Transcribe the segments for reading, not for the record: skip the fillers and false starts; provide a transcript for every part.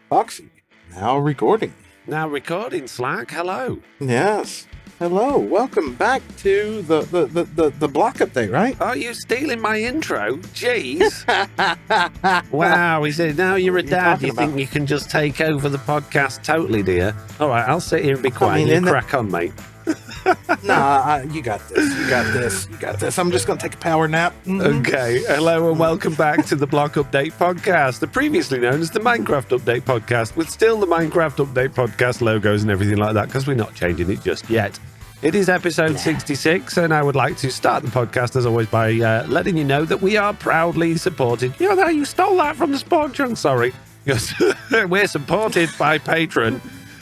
Foxy, now recording. Now recording, Slack. Hello. Yes. Hello. Welcome back to the block update, right? Are you stealing my intro? Jeez. Wow, is it now you're a dad? You think you can just take over the podcast totally, dear? All right, I'll sit here and be quiet. You crack on, mate. Nah, you got this. You got this. I'm just going to take a power nap. Mm-hmm. Okay. Hello and welcome back to the Block Update Podcast, the previously known as the Minecraft Update Podcast, with still the Minecraft Update Podcast logos and everything like that, because we're not changing it just yet. It is episode 66, and I would like to start the podcast, as always, by letting you know that we are proudly supported. You know how you stole that from the Spawn Chunk, sorry. We're supported by Patreon.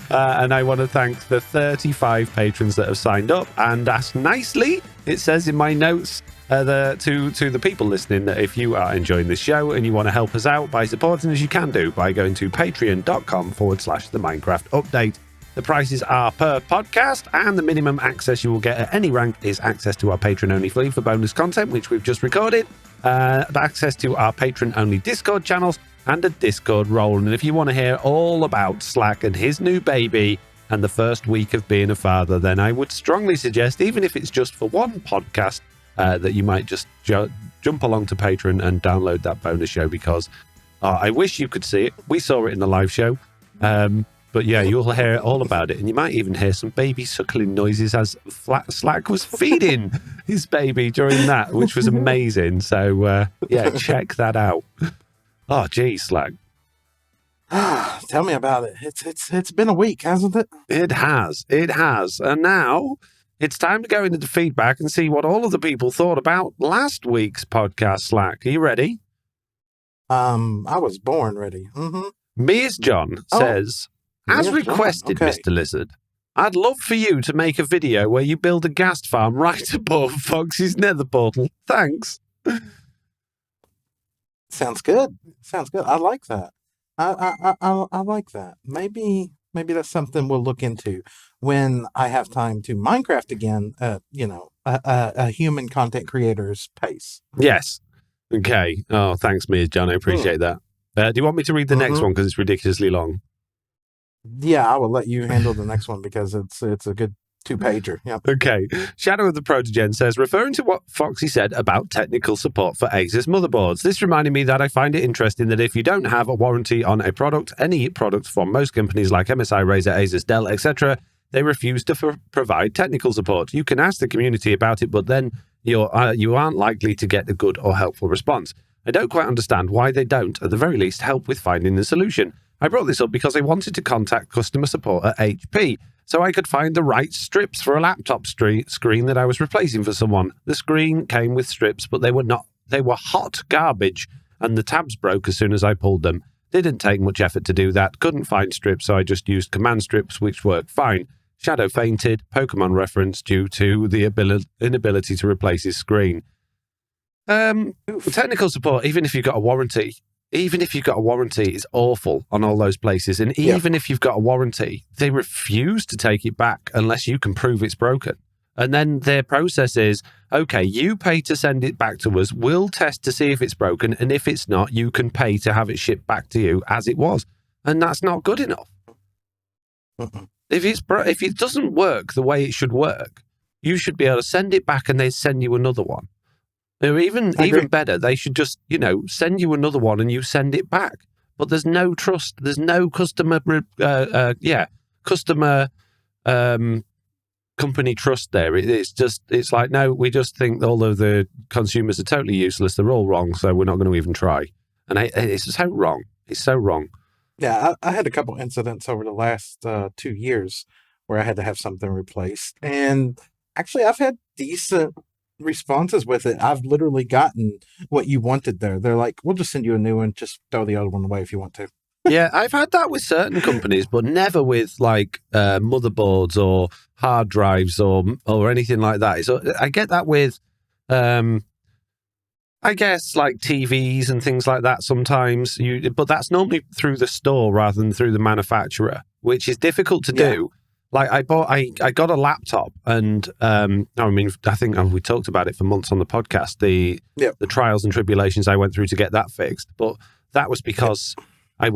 And I want to thank the 35 patrons that have signed up and asked nicely. It says in my notes to the people listening that if you are enjoying this show and you want to help us out by supporting us, you can do by going to patreon.com/the Minecraft Update. The prices are per podcast, and the minimum access you will get at any rank is access to our Patreon-only feed for bonus content, which we've just recorded, access to our Patreon-only Discord channels, and a Discord role. And if you want to hear all about Slack and his new baby and the first week of being a father, then I would strongly suggest, even if it's just for one podcast, that you might just jump along to Patreon and download that bonus show, because I wish you could see it. We saw it in the live show. But yeah, you'll hear all about it. And you might even hear some baby suckling noises as Slack was feeding his baby during that, which was amazing. So yeah, check that out. Oh, geez, Slack. Tell me about it. It's been a week, hasn't it? It has. And now it's time to go into the feedback and see what all of the people thought about last week's podcast, Slack. Are you ready? I was born ready. Mm-hmm. Ms. John says, as requested, okay. Mr. Lizard, I'd love for you to make a video where you build a ghast farm right above Foxy's nether portal. Thanks. Sounds good. I like that. I like that. Maybe that's something we'll look into when I have time to Minecraft again. A human content creator's pace. Yes. Okay. Oh, thanks, Ms. John. I appreciate that. Do you want me to read the next one because it's ridiculously long? Yeah, I will let you handle the next one because it's a good 2-pager. Yep. Okay. Shadow of the Protogen says, referring to what Foxy said about technical support for Asus motherboards, this reminded me that I find it interesting that if you don't have a warranty on a product, any product from most companies like MSI, Razer, Asus, Dell, etc., they refuse to provide technical support. You can ask the community about it, but then you aren't likely to get a good or helpful response. I don't quite understand why they don't, at the very least, help with finding the solution. I brought this up because I wanted to contact customer support at HP so I could find the right strips for a laptop screen that I was replacing for someone. The screen came with strips, but they were hot garbage, and the tabs broke as soon as I pulled them. Didn't take much effort to do that. Couldn't find strips, so I just used command strips, which worked fine. Shadow fainted, Pokemon reference due to the inability to replace his screen. Technical support, even if you've got a warranty, is awful on all those places. And even if you've got a warranty, they refuse to take it back unless you can prove it's broken. And then their process is, okay, you pay to send it back to us. We'll test to see if it's broken. And if it's not, you can pay to have it shipped back to you as it was. And that's not good enough. If it doesn't work the way it should work, you should be able to send it back and they send you another one. Or even better, they should just, send you another one and you send it back. But there's no trust. There's no customer company trust there. It's like, no, we just think all of the consumers are totally useless. They're all wrong, so we're not going to even try. And it's so wrong. It's so wrong. Yeah, I had a couple incidents over the last 2 years where I had to have something replaced. And actually, I've had decent responses with it. I've literally gotten what you wanted there. They're like, we'll just send you a new one. Just throw the other one away if you want to. Yeah, I've had that with certain companies, but never with like motherboards or hard drives or anything like that. So I get that with, I guess, like TVs and things like that sometimes. But that's normally through the store rather than through the manufacturer, which is difficult to do. Like I got a laptop, and I think we talked about it for months on the podcast. The trials and tribulations I went through to get that fixed, but that was because I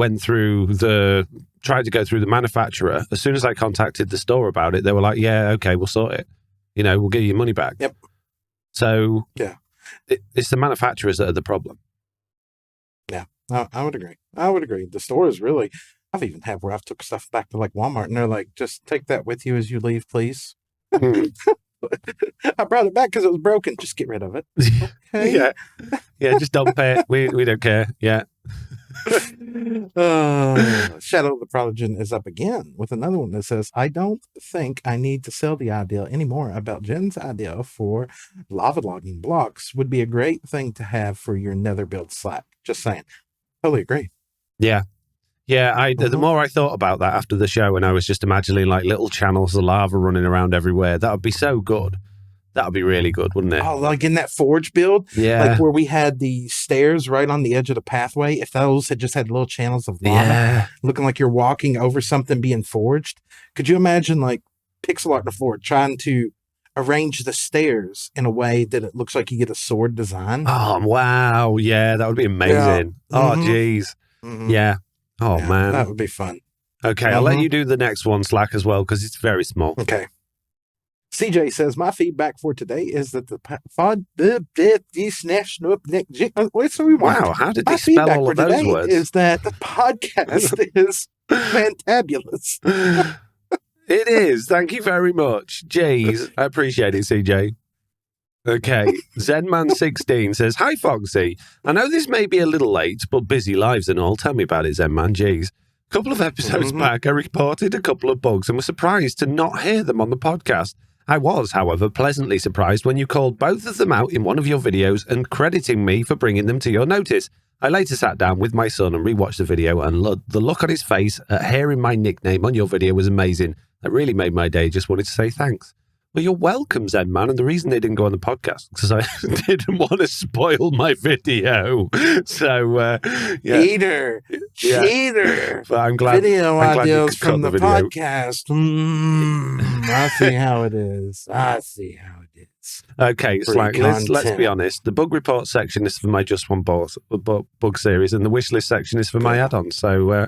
tried to go through the manufacturer. As soon as I contacted the store about it, they were like, yeah, okay, we'll sort it. We'll give you your money back. Yep. So yeah, it's the manufacturers that are the problem. Yeah, I would agree. The stores really, I've even had where I've took stuff back to like Walmart and they're like, just take that with you as you leave, please. I brought it back because it was broken. Just get rid of it. Okay. Yeah, just don't pay it. We don't care. Yeah. Shadow of the Prodigen is up again with another one that says, I don't think I need to sell the idea anymore about Jen's idea for lava logging blocks. Would be a great thing to have for your nether build Slack. Just saying. Totally agree. Yeah. Yeah, the more I thought about that after the show, and I was just imagining like little channels of lava running around everywhere, that would be so good. That would be really good, wouldn't it? Oh, like in that forge build? Yeah. Like where we had the stairs right on the edge of the pathway. If those had just had little channels of lava, looking like you're walking over something being forged. Could you imagine like pixel art on the floor trying to arrange the stairs in a way that it looks like you get a sword design? Oh, wow. Yeah, that would be amazing. Yeah. Oh, geez. Yeah. Oh, man. That would be fun. Okay, I'll let you do the next one, Slack, as well, because it's very small. Okay. CJ says, my feedback for today is that the pod Wow, how did they spell all of those words? Is that the podcast is fantabulous. It is. Thank you very much. Jeez, I appreciate it, CJ. Okay, Zenman16 says, hi, Foxy. I know this may be a little late, but busy lives and all. Tell me about it, Zenman. Jeez. A couple of episodes back, I reported a couple of bugs and was surprised to not hear them on the podcast. I was, however, pleasantly surprised when you called both of them out in one of your videos and crediting me for bringing them to your notice. I later sat down with my son and rewatched the video, and the look on his face at hearing my nickname on your video was amazing. That really made my day. Just wanted to say thanks. Well, you're welcome, Zen Man. And the reason they didn't go on the podcast because I didn't want to spoil my video. So, Cheater. But I'm glad. Video ideas from the video. podcast. I see how it is. Okay, Slack, let's be honest. The bug report section is for my Just One bug series, and the wish list section is for my add-on. So,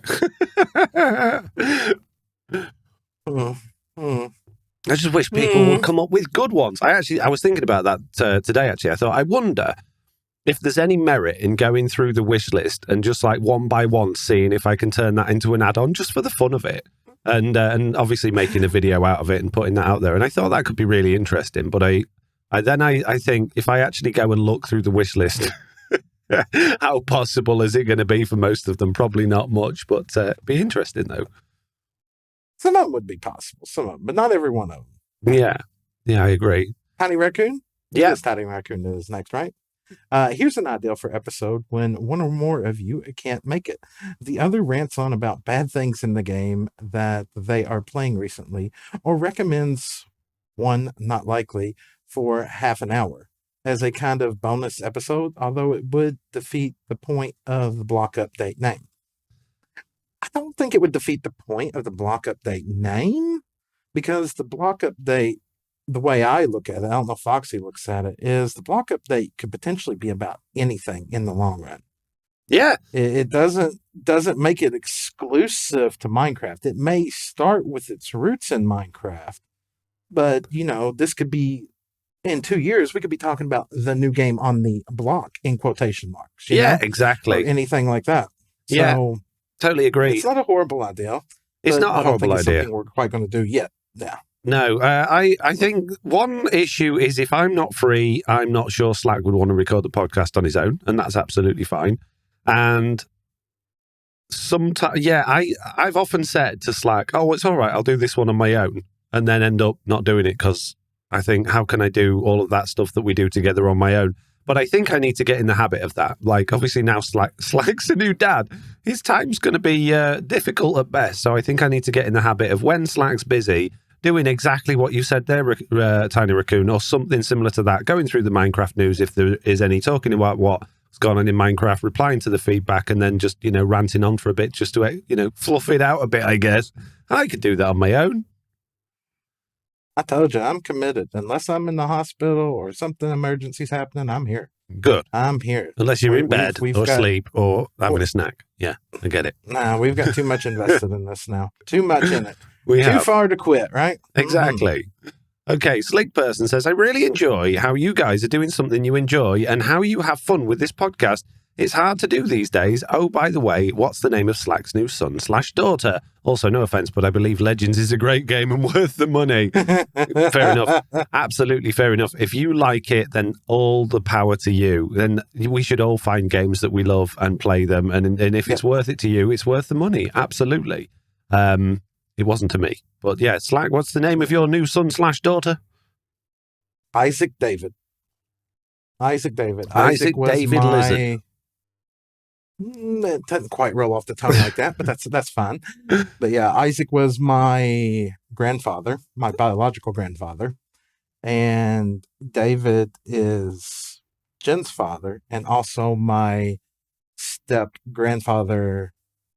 I just wish people would come up with good ones. I was thinking about that today, actually. I thought, I wonder if there's any merit in going through the wish list and just like one by one seeing if I can turn that into an add-on just for the fun of it. And obviously making a video out of it and putting that out there. And I thought that could be really interesting. But I think if I actually go and look through the wish list, how possible is it going to be for most of them? Probably not much, but be interesting though. Some of them would be possible, but not every one of them. Yeah, I agree. Tiny Raccoon? Yeah. Tiny Raccoon is next, right? Here's an ideal for episode when one or more of you can't make it. The other rants on about bad things in the game that they are playing recently, or recommends one not likely for half an hour as a kind of bonus episode, although it would defeat the point of the block update name. I don't think it would defeat the point of the block update name, because the block update, the way I look at it, I don't know if Foxy looks at it, is the block update could potentially be about anything in the long run. Yeah. It doesn't make it exclusive to Minecraft. It may start with its roots in Minecraft, but, this could be, in 2 years, we could be talking about the new game on the block, in quotation marks. Yeah, exactly. Or anything like that. Yeah. So, totally agree. it's not a horrible idea. It's not a horrible idea. It's something we're quite going to do yet. Yeah. No, I think one issue is if I'm not free, I'm not sure Slack would want to record the podcast on his own, and that's absolutely fine. And sometimes, I've often said to Slack, oh, it's all right, I'll do this one on my own, and then end up not doing it because I think, how can I do all of that stuff that we do together on my own? But I think I need to get in the habit of that. Like, obviously now Slack's a new dad. His time's going to be difficult at best. So I think I need to get in the habit of when Slack's busy, doing exactly what you said there, Tiny Raccoon, or something similar to that, going through the Minecraft news if there is any, talking about what's gone on in Minecraft, replying to the feedback, and then just, ranting on for a bit just to, fluff it out a bit, I guess. I could do that on my own. I told you, I'm committed. Unless I'm in the hospital or something, emergency's happening, I'm here. Good. I'm here. Unless you're in bed we've or got- asleep or having a snack. Yeah, I get it. Nah, we've got too much invested in this now. Too much in it. We Too have. far to quit, right? Exactly. Okay, Slick Person says, I really enjoy how you guys are doing something you enjoy and how you have fun with this podcast. It's hard to do these days. Oh, by the way, what's the name of Slack's new son/daughter? Also, no offense, but I believe Legends is a great game and worth the money. Fair enough. Absolutely fair enough. If you like it, then all the power to you. Then we should all find games that we love and play them. And if it's worth it to you, it's worth the money. Absolutely. It wasn't to me. But yeah, Slack, what's the name of your new son/daughter? Isaac David. Isaac David. Isaac was David Lizard. It doesn't quite roll off the tongue like that, but that's fine. But yeah, Isaac was my grandfather, my biological grandfather. And David is Jen's father. And also my step grandfather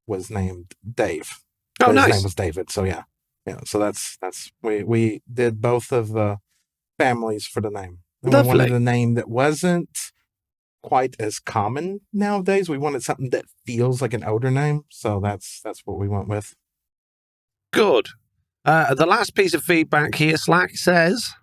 was named Dave. Oh, His nice. name was David. So yeah. So that's we did both of the families for the name. And we Lovely. wanted a name that wasn't quite as common nowadays. We wanted something that feels like an older name. So that's what we went with. Good. The last piece of feedback here, Slack says,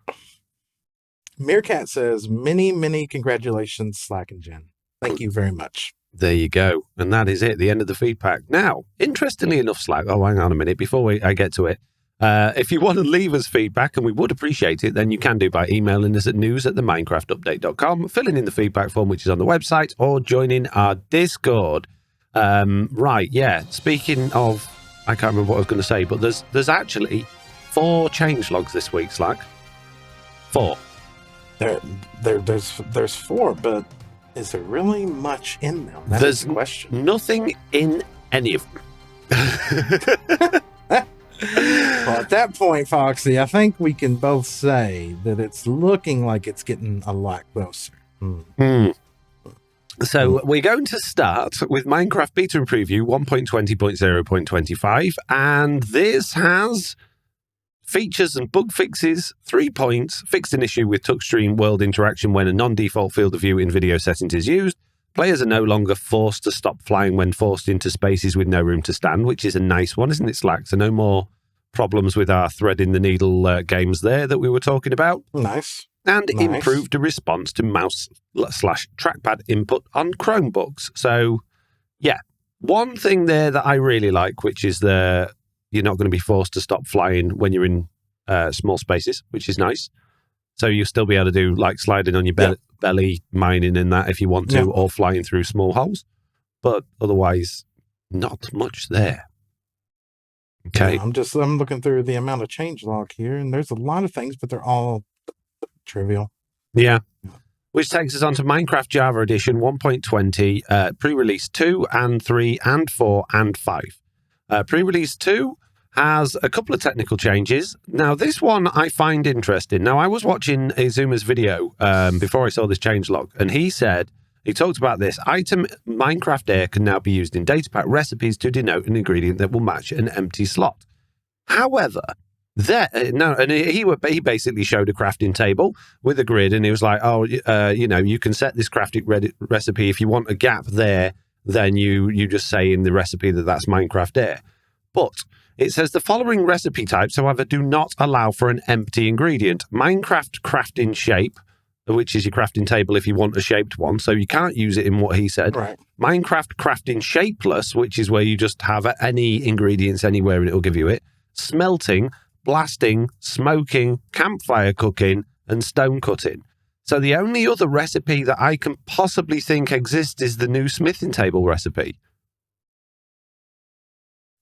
Meerkat says, many congratulations, Slack and Jen. Thank you very much. there you go. And that is it, the end of the feedback. Now, interestingly enough, Slack, hang on a minute, before I get to it. If you want to leave us feedback, and we would appreciate it, then you can do by emailing us at news@theminecraftupdate.com, filling in the feedback form, which is on the website, or joining our Discord. Right, yeah. Speaking of, I can't remember what I was going to say, but there's actually 4 changelogs this week, Slack. 4. There's 4, but is there really much in them? That's There's the question. nothing in any of them. Well, at that point, Foxy, I think we can both say that it's looking like it's getting a lot closer. So we're going to start with Minecraft Beta and Preview 1.20.0.25, and this has features and bug fixes, 3 points, fixed an issue with touchscreen world interaction when a non-default field of view in video settings is used. Players are no longer forced to stop flying when forced into spaces with no room to stand, which is a nice one, isn't it, Slack? So no more problems with our threading the needle games there that we were talking about. Nice. And improved the response to mouse/trackpad input on Chromebooks. So, yeah, one thing there that I really like, which is you're not going to be forced to stop flying when you're in small spaces, which is nice. So you'll still be able to do like sliding on your belly, mining and that if you want to, or flying through small holes. But otherwise, not much there. Okay. Yeah, I'm looking through the amount of changelog here, and there's a lot of things, but they're all trivial. Yeah. Which takes us on to Minecraft Java Edition 1.20, pre-release 2 and 3 and 4 and 5. Pre-release 2 has a couple of technical changes. Now, this one I find interesting. Now, I was watching Izuma's video before I saw this changelog, and he talked about this. Item Minecraft Air can now be used in datapack recipes to denote an ingredient that will match an empty slot. However, he basically showed a crafting table with a grid, and he was like, you can set this crafting recipe. If you want a gap there, then you just say in the recipe that's Minecraft Air. But it says the following recipe types, however, do not allow for an empty ingredient. Minecraft crafting shape, which is your crafting table if you want a shaped one, so you can't use it in what he said. Right. Minecraft crafting shapeless, which is where you just have any ingredients anywhere and it'll give you it. Smelting, blasting, smoking, campfire cooking, and stone cutting. So the only other recipe that I can possibly think exists is the new smithing table recipe.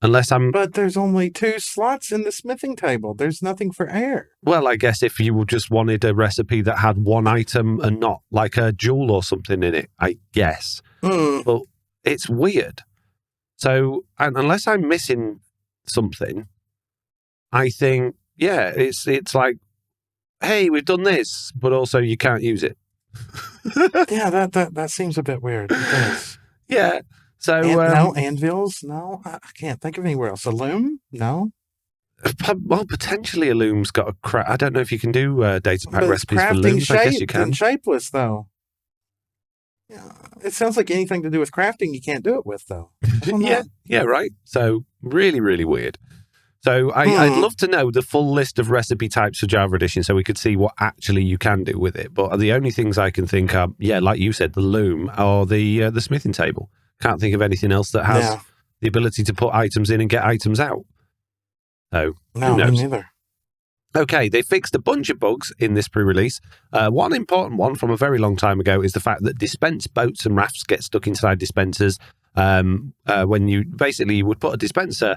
But there's only 2 slots in the smithing table. There's nothing for air. Well, I guess if you just wanted a recipe that had one item and not like a jewel or something in it, I guess. But it's weird. So unless I'm missing something, I think, it's like, hey, we've done this, but also you can't use it. Yeah, that seems a bit weird. It does. Yeah. So no anvils? No, I can't think of anywhere else. A loom? No. Well, potentially a loom's got I don't know if you can do data pack But recipes for looms. I guess you can. And shapeless though. Yeah, it sounds like anything to do with crafting you can't do it with, though. I don't know. Yeah, right. So really, really weird. So I'd love to know the full list of recipe types for Java Edition so we could see what actually you can do with it. But the only things I can think are, like you said, the loom or the smithing table. Can't think of anything else that has the ability to put items in and get items out. So who No, me knows? neither. Okay, they fixed a bunch of bugs in this pre-release. One important one from a very long time ago is the fact that dispense boats and rafts get stuck inside dispensers. When you would put a dispenser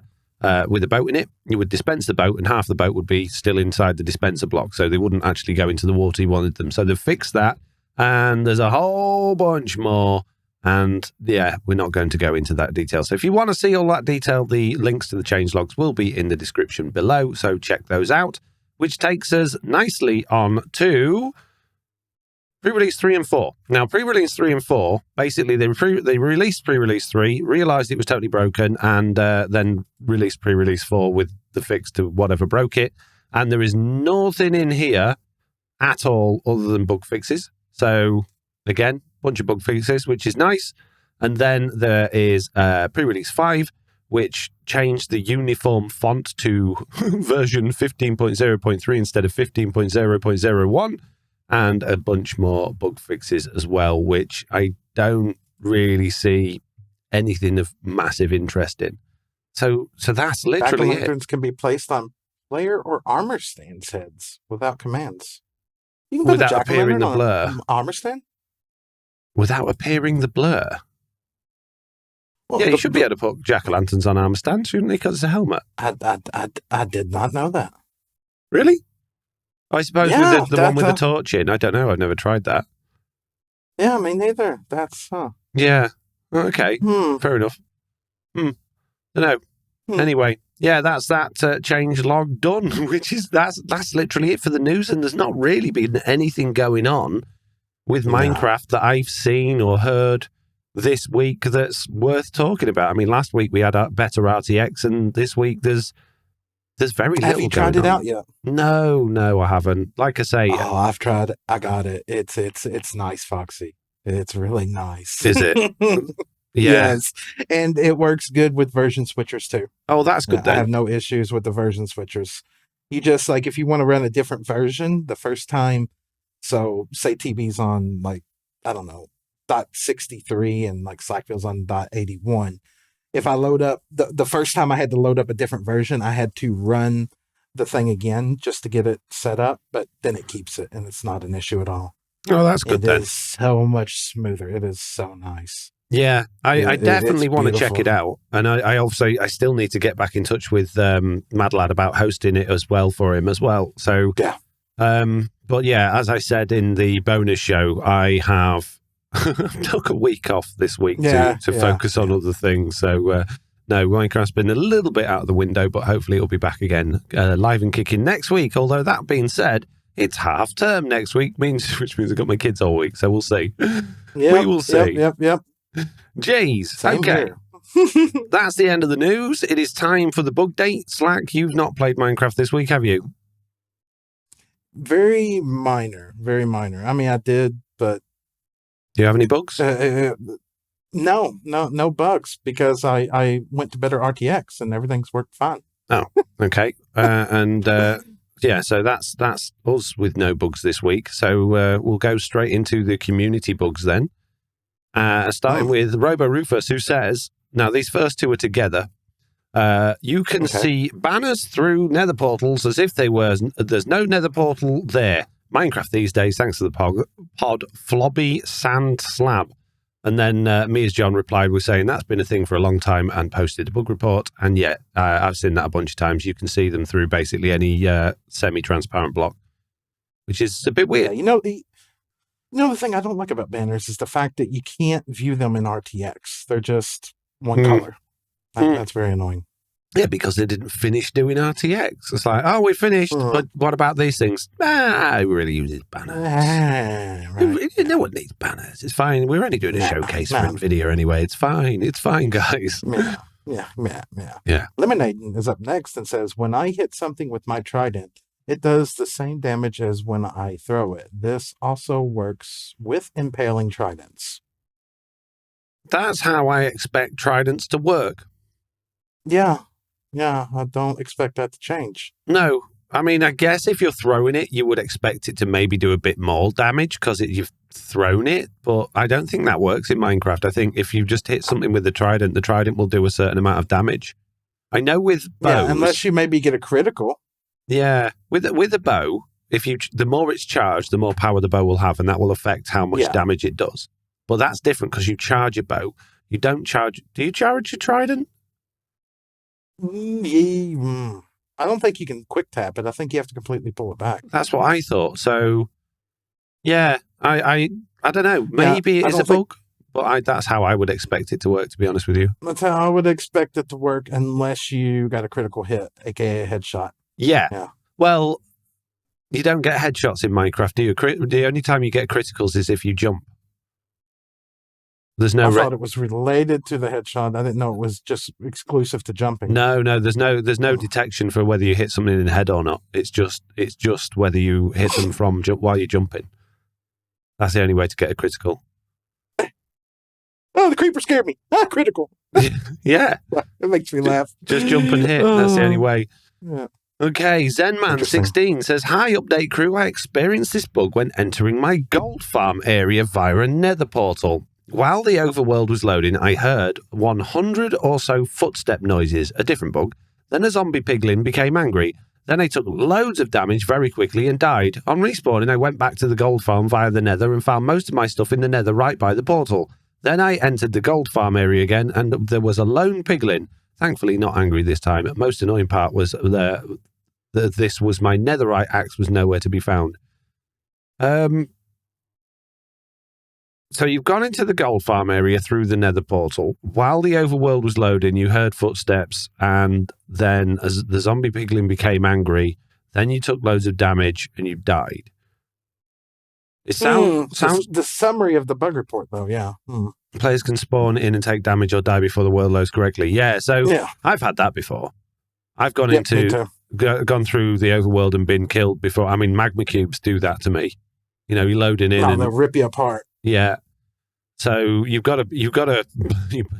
with a boat in it, you would dispense the boat and half the boat would be still inside the dispenser block, so they wouldn't actually go into the water you wanted them. So they've fixed that, and there's a whole bunch more. And yeah, we're not going to go into that detail. So if you want to see all that detail, the links to the changelogs will be in the description below, so check those out. Which takes us nicely on to pre-release 3 and 4. Now, pre-release 3 and 4, basically they released pre-release 3, realised it was totally broken, and then released pre-release 4 with the fix to whatever broke it. And there is nothing in here at all other than bug fixes. So, again, bunch of bug fixes, which is nice. And then there is pre-release 5, which changed the uniform font to version 15.0.3 instead of 15.0.01, and a bunch more bug fixes as well, which I don't really see anything of massive interest in. So that's literally it. Jack-o'-lanterns can be placed on player or armor stands' heads without commands. You can put Without a appearing the jack-o'-lantern blur. on an armor stand? Without appearing the blur. Well, Yeah, you should be able to put jack-o'-lanterns on armor stands, shouldn't they? Because it's a helmet. I did not know that. Really? I suppose Yeah, with the one with the torch in. I don't know. I've never tried that. Yeah, me neither. That's Yeah. Okay. Fair enough. Don't know. Anyway, yeah, that's that change log done. Which is that's literally it for the news. And there's not really been anything going on with Minecraft that I've seen or heard this week that's worth talking about. I mean, last week we had a better RTX, and this week there's very little. Have you tried it out yet? No, I haven't. Like I say, I've tried it. I got it. It's nice, Foxy. It's really nice. Is it? Yeah. Yes, and it works good with version switchers too. Oh, that's good. Then I have no issues with the version switchers. You just if you want to run a different version the first time. So say TB's on I don't know, .63 and Slackville's on .81. If I load up the first time I had to load up a different version, I had to run the thing again just to get it set up, but then it keeps it and it's not an issue at all. Oh, that's good. It is so much smoother. It is so nice. Yeah, I definitely want to check it out. And I still need to get back in touch with Mad Lad about hosting it as well for him as well. So yeah. But yeah, as I said in the bonus show, I have took a week off this week to focus on other things. So no, Minecraft's been a little bit out of the window, but hopefully it'll be back again live and kicking next week. Although that being said, it's half term next week, which means I've got my kids all week. So we'll see. We will see. Yep. Jeez. Same okay. That's the end of the news. It is time for the Bugdate. Slack, you've not played Minecraft this week, have you? Very minor. I mean, I did, but... Do you have any bugs? No bugs, because I went to better RTX and everything's worked fine. Oh, okay. Yeah, so that's us with no bugs this week. So we'll go straight into the community bugs then. Starting with Robo Rufus, who says, now these first two are together. You can see banners through nether portals as if there's no nether portal there. Minecraft these days, thanks to the pod Flobby Sand Slab. And then me as John replied with saying that's been a thing for a long time and posted a bug report. And yeah, I've seen that a bunch of times. You can see them through basically any semi-transparent block, which is a bit weird. Yeah, the thing I don't like about banners is the fact that you can't view them in RTX. They're just one color. That's very annoying. Yeah, because they didn't finish doing RTX. It's like, oh, we finished, but what about these things? I really use banners. Right. No one needs banners. It's fine. We're only doing a showcase for NVIDIA anyway. It's fine. It's fine, guys. Yeah. Lemonade is up next and says, when I hit something with my trident, it does the same damage as when I throw it. This also works with impaling tridents. That's how I expect tridents to work. Yeah. Yeah, I don't expect that to change. No. I mean, I guess if you're throwing it, you would expect it to maybe do a bit more damage because you've thrown it, but I don't think that works in Minecraft. I think if you just hit something with the trident will do a certain amount of damage. I know with bows... Yeah, unless you maybe get a critical. Yeah, with a bow, the more it's charged, the more power the bow will have, and that will affect how much damage it does. But that's different because you charge a bow. You don't charge... Do you charge your trident? I don't think you can quick tap it. I think you have to completely pull it back. That's what I thought. So, yeah, I don't know. Maybe it is a bug, but that's how I would expect it to work, to be honest with you. That's how I would expect it to work unless you got a critical hit, aka a headshot. Yeah. Well, you don't get headshots in Minecraft, do you? The only time you get criticals is if you jump. There's no. I thought it was related to the headshot. I didn't know it was just exclusive to jumping. No. There's no detection for whether you hit something in the head or not. It's just whether you hit them from while you're jumping. That's the only way to get a critical. Oh, the creeper scared me. Critical. Yeah, it makes me laugh. Just jump and hit. That's the only way. Yeah. Okay, Zenman16 says, "Hi, update crew. I experienced this bug when entering my gold farm area via a nether portal. While the overworld was loading, I heard 100 or so footstep noises, a different bug. Then a zombie piglin became angry. Then I took loads of damage very quickly and died. On respawning, I went back to the gold farm via the nether and found most of my stuff in the nether right by the portal. Then I entered the gold farm area again, and there was a lone piglin. Thankfully not angry this time. Most annoying part was this was my netherite axe was nowhere to be found." So you've gone into the gold farm area through the nether portal. While the overworld was loading, you heard footsteps, and then as the zombie piglin became angry, then you took loads of damage and you died. It sounds the summary of the bug report, though. Yeah. Players can spawn in and take damage or die before the world loads correctly. Yeah, so I've had that before. I've gone gone through the overworld and been killed before. I mean, magma cubes do that to me. You know, you're loading in and they'll rip you apart. Yeah. So you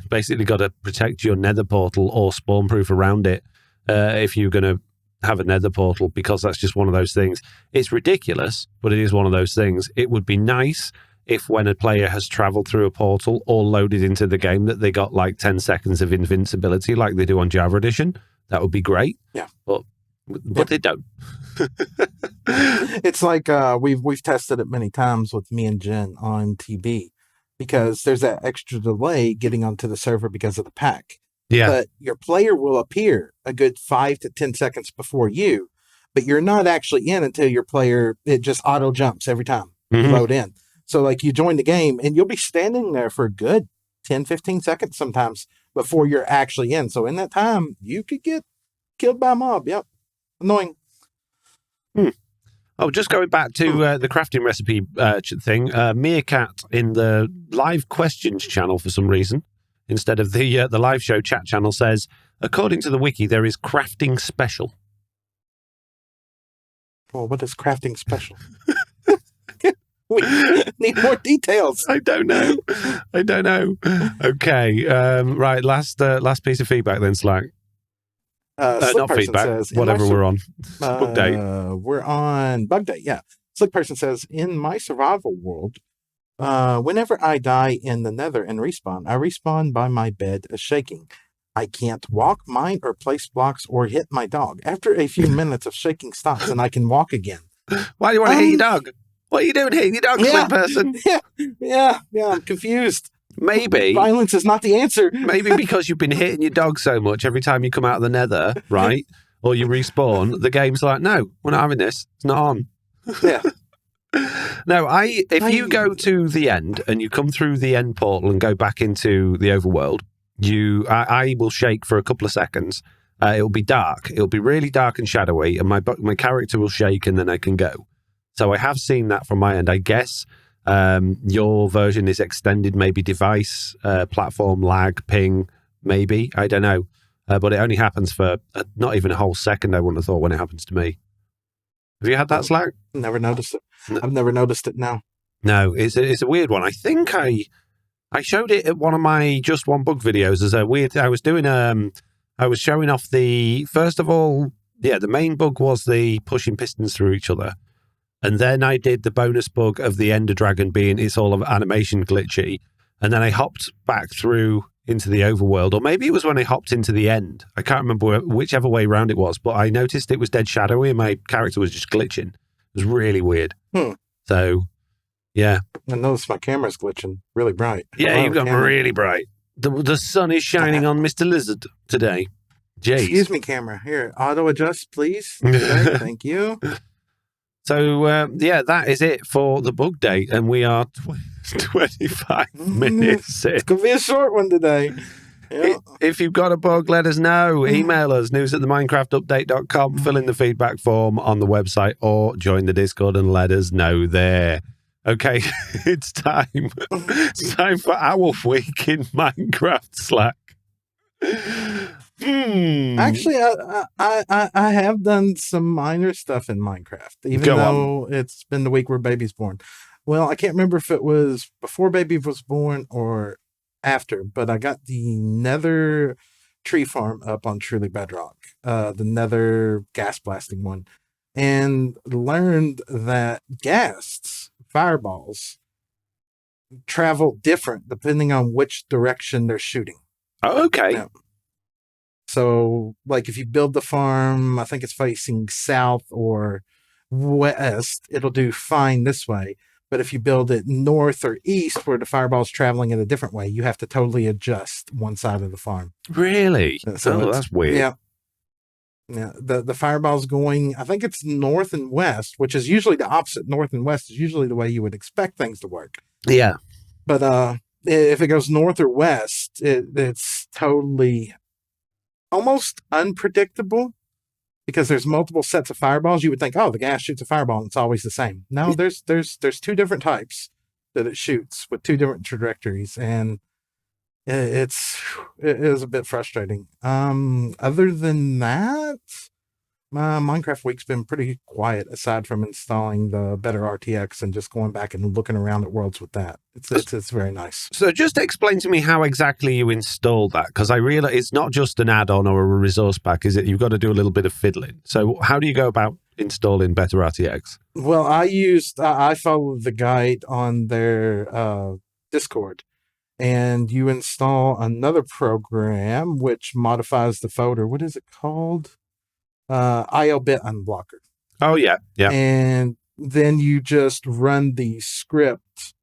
basically got to protect your nether portal or spawn proof around it if you're going to have a nether portal, because that's just one of those things. It's ridiculous, but it is one of those things. It would be nice if when a player has traveled through a portal or loaded into the game that they got like 10 seconds of invincibility like they do on Java Edition. That would be great. Yeah. But they don't. It's like we've tested it many times with me and Jen on TB, because there's that extra delay getting onto the server because of the pack. Yeah. But your player will appear a good 5 to 10 seconds before you, but you're not actually in until your player, it just auto jumps every time you load in. So like you join the game and you'll be standing there for a good 10, 15 seconds sometimes before you're actually in. So in that time, you could get killed by a mob. Yep. Annoying. Oh, just going back to the crafting recipe thing, Meerkat in the live questions channel for some reason, instead of the live show chat channel, says, according to the wiki, there is crafting special. Well, what is crafting special? We need more details. I don't know. Okay. Right. Last piece of feedback then, Slack. Not feedback. Says, whatever we're on. Bugdate. We're on Bugdate. Yeah. Slick person says, in my survival world, whenever I die in the nether and respawn, I respawn by my bed shaking. I can't walk, mine, or place blocks or hit my dog. After a few minutes of shaking stops and I can walk again. Why do you want to hit your dog? What are you doing hitting your dog, Slick person? Yeah, I'm confused. Maybe. Violence is not the answer. Maybe because you've been hitting your dog so much every time you come out of the nether, right? Or you respawn, the game's like, no, we're not having this. It's not on. Yeah. No, if you go to the end and you come through the end portal and go back into the overworld, I will shake for a couple of seconds. It'll be dark. It'll be really dark and shadowy, and my character will shake, and then I can go. So I have seen that from my end. I guess your version is extended, maybe device, platform, lag, ping, maybe. I don't know. But it only happens for not even a whole second, I wouldn't have thought, when it happens to me. Have you had that, Slack? Never noticed it. I've never noticed it now. No, it's a weird one. I think I I showed it at one of my Just One Bug videos as a weird. I was doing I was showing off first of all, the main bug was the pushing pistons through each other. And then I did the bonus bug of the Ender Dragon being it's all of animation glitchy. And then I hopped back through into the overworld, or maybe it was when I hopped into the end. I can't remember whichever way round it was, but I noticed it was dead shadowy and my character was just glitching. It was really weird. So, yeah. I noticed my camera's glitching really bright. Yeah, you've got really bright. The sun is shining on Mr. Lizard today. Jeez. Excuse me, camera. Here, auto adjust, please. Okay, thank you. So, that is it for the bug date, and we are 25 minutes in. It's going to be a short one today. Yeah. If you've got a bug, let us know. Email us, news@theminecraftupdate.com, fill in the feedback form on the website, or join the Discord and let us know there. Okay, it's time. It's time for our week in Minecraft Slack. Actually, I have done some minor stuff in Minecraft, even though it's been the week where baby's born. Well, I can't remember if it was before baby was born or after, but I got the Nether tree farm up on Truly Bedrock, the Nether gas blasting one, and learned that ghasts, fireballs, travel different depending on which direction they're shooting. Oh, okay. Yeah. So, like, if you build the farm, I think it's facing south or west, it'll do fine this way. But if you build it north or east, where the fireball's traveling in a different way, you have to totally adjust one side of the farm. Really? So that's weird. Yeah. Yeah. The fireball's going, I think it's north and west, which is usually the opposite. North and west is usually the way you would expect things to work. Yeah. But if it goes north or west, it's totally almost unpredictable, because there's multiple sets of fireballs. You would think, oh, the gas shoots a fireball and it's always the same. No, there's two different types that it shoots with two different trajectories, and it is a bit frustrating. Other than that, my Minecraft week's been pretty quiet, aside from installing the better RTX and just going back and looking around at worlds with that. It's very nice. So just explain to me how exactly you install that, because I realize it's not just an add-on or a resource pack, is it? You've got to do a little bit of fiddling. So how do you go about installing better RTX? Well, I followed the guide on their Discord, and you install another program which modifies the folder. What is it called? IO bit unblocker. Oh, yeah. And then you just run the script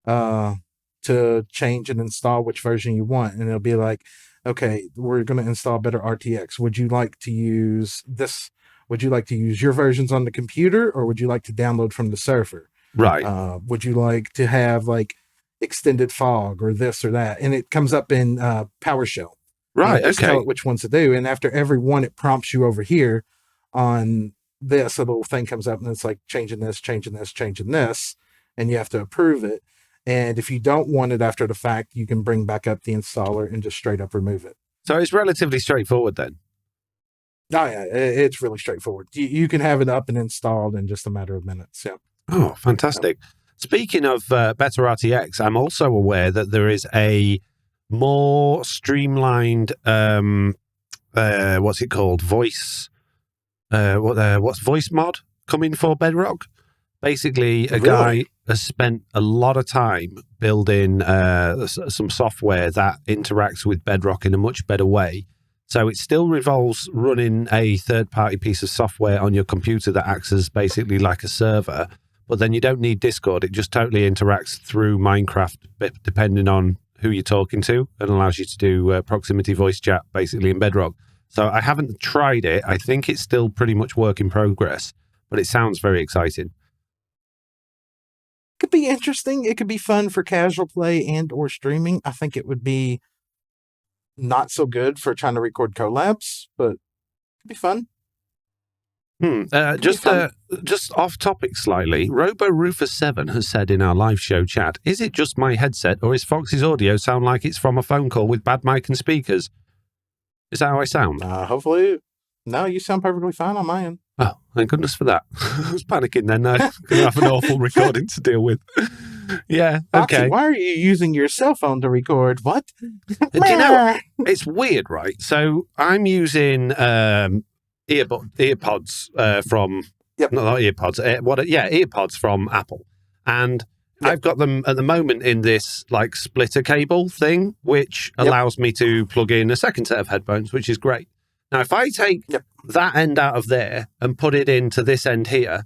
to change and install which version you want. And it'll be like, okay, we're going to install better RTX. Would you like to use this? Would you like to use your versions on the computer, or would you like to download from the server? Right. Would you like to have like extended fog or this or that? And it comes up in PowerShell. Right. Just tell it which ones to do. And after every one, it prompts you over here on this. A little thing comes up and it's like changing this, changing this, changing this. And you have to approve it. And if you don't want it after the fact, you can bring back up the installer and just straight up remove it. So it's relatively straightforward then. Oh, yeah, it's really straightforward. You can have it up and installed in just a matter of minutes. Yeah. Oh, fantastic. Speaking of better RTX, I'm also aware that there is a more streamlined, what's it called? What's voice mod coming for Bedrock? Basically, a guy has spent a lot of time building some software that interacts with Bedrock in a much better way. So it still revolves running a third-party piece of software on your computer that acts as basically like a server, but then you don't need Discord. It just totally interacts through Minecraft, depending on who you're talking to, and allows you to do proximity voice chat basically in Bedrock. So I haven't tried it. I think it's still pretty much work in progress, but it sounds very exciting. Could be interesting. It could be fun for casual play and or streaming. I think it would be not so good for trying to record collabs, but it could be fun. Just off topic slightly, Robo Rufus 7 has said in our live show chat, is it just my headset or is Foxy's audio sound like it's from a phone call with bad mic and speakers? Is that how I sound? Hopefully. No, you sound perfectly fine on my end. Oh, thank goodness for that. I was panicking then. I'm going to have an awful recording to deal with. Yeah, Foxy, okay. why are you using your cell phone to record? What? Do you know, it's weird, right? So I'm using earpods from... Yep. Not earpods. Earpods from Apple. And Yep. I've got them at the moment in this like splitter cable thing, which allows me to plug in a second set of headphones, which is great. Now, if I take that end out of there and put it into this end here,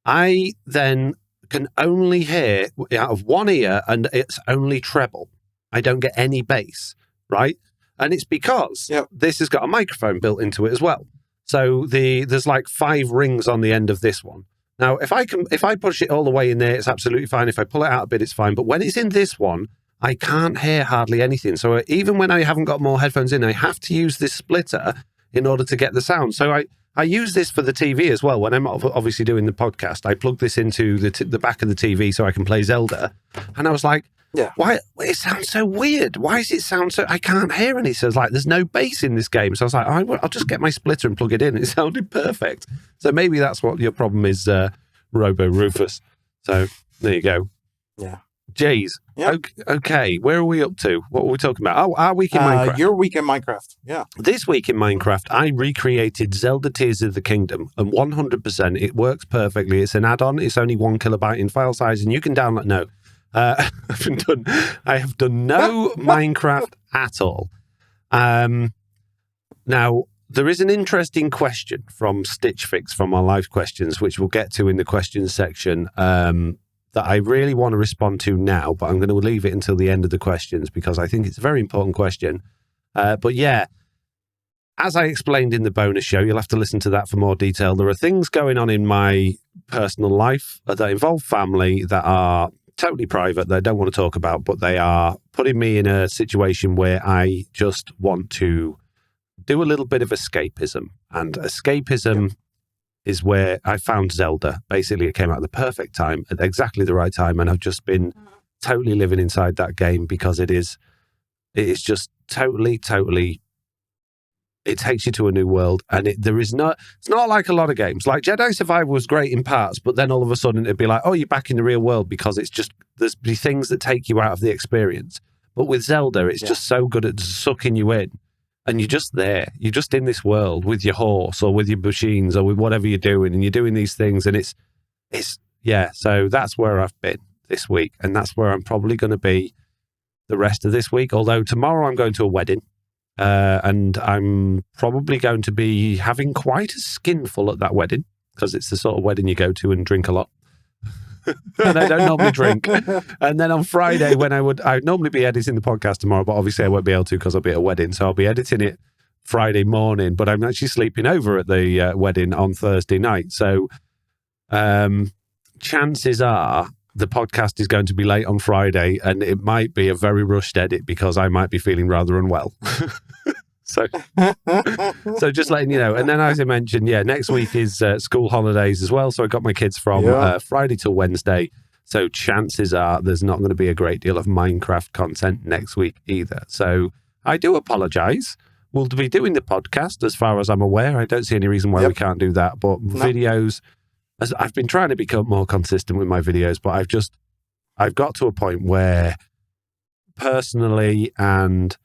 I then can only hear out of one ear, and it's only treble. I don't get any bass, right? And it's because this has got a microphone built into it as well. So there's like 5 rings on the end of this one. Now, if I push it all the way in there, it's absolutely fine. If I pull it out a bit, it's fine. But when it's in this one, I can't hear hardly anything. So even when I haven't got more headphones in, I have to use this splitter in order to get the sound. So I use this for the TV as well. When I'm obviously doing the podcast, I plug this into the back of the TV so I can play Zelda. And I was like, why? It sounds so weird. Why does it sound so... I can't hear any. So it's like, there's no bass in this game. So I was like, I'll just get my splitter and plug it in. It sounded perfect. So maybe that's what your problem is, Robo Rufus. So there you go. Yeah. Jeez. Yep. Okay, where are we up to? What were we talking about? Oh, our week in Minecraft. Your week in Minecraft, yeah. This week in Minecraft, I recreated Zelda Tears of the Kingdom, and 100%, it works perfectly. It's an add-on. It's only 1 kilobyte in file size, and you can download... No. I have done no Minecraft at all. Now, there is an interesting question from Stitch Fix from our live questions, which we'll get to in the questions section, that I really want to respond to now, but I'm going to leave it until the end of the questions because I think it's a very important question. But yeah, as I explained in the bonus show, you'll have to listen to that for more detail. There are things going on in my personal life that involve family that are totally private that I don't want to talk about, but they are putting me in a situation where I just want to do a little bit of escapism. And escapism is where I found Zelda. Basically, it came out at the perfect time, at exactly the right time, and I've just been totally living inside that game because it is just totally, it takes you to a new world, and it's not like a lot of games. Like Jedi Survivor was great in parts, but then all of a sudden it'd be like, oh, you're back in the real world because it's just, there's things that take you out of the experience. But with Zelda, it's just so good at sucking you in. And you're just there. You're just in this world with your horse or with your machines or with whatever you're doing. And you're doing these things. And it's so that's where I've been this week. And that's where I'm probably going to be the rest of this week. Although tomorrow I'm going to a wedding. And I'm probably going to be having quite a skinful at that wedding because it's the sort of wedding you go to and drink a lot. And I don't normally drink. And then on Friday, when I'd normally be editing the podcast tomorrow, but obviously I won't be able to because I'll be at a wedding. So I'll be editing it Friday morning, but I'm actually sleeping over at the wedding on Thursday night. So chances are the podcast is going to be late on Friday, and it might be a very rushed edit because I might be feeling rather unwell. So just letting you know. And then, as I mentioned, next week is school holidays as well. So I got my kids from Friday till Wednesday. So chances are there's not going to be a great deal of Minecraft content next week either. So I do apologize. We'll be doing the podcast as far as I'm aware. I don't see any reason why we can't do that. But videos, as I've been trying to become more consistent with my videos, but I've got to a point where personally and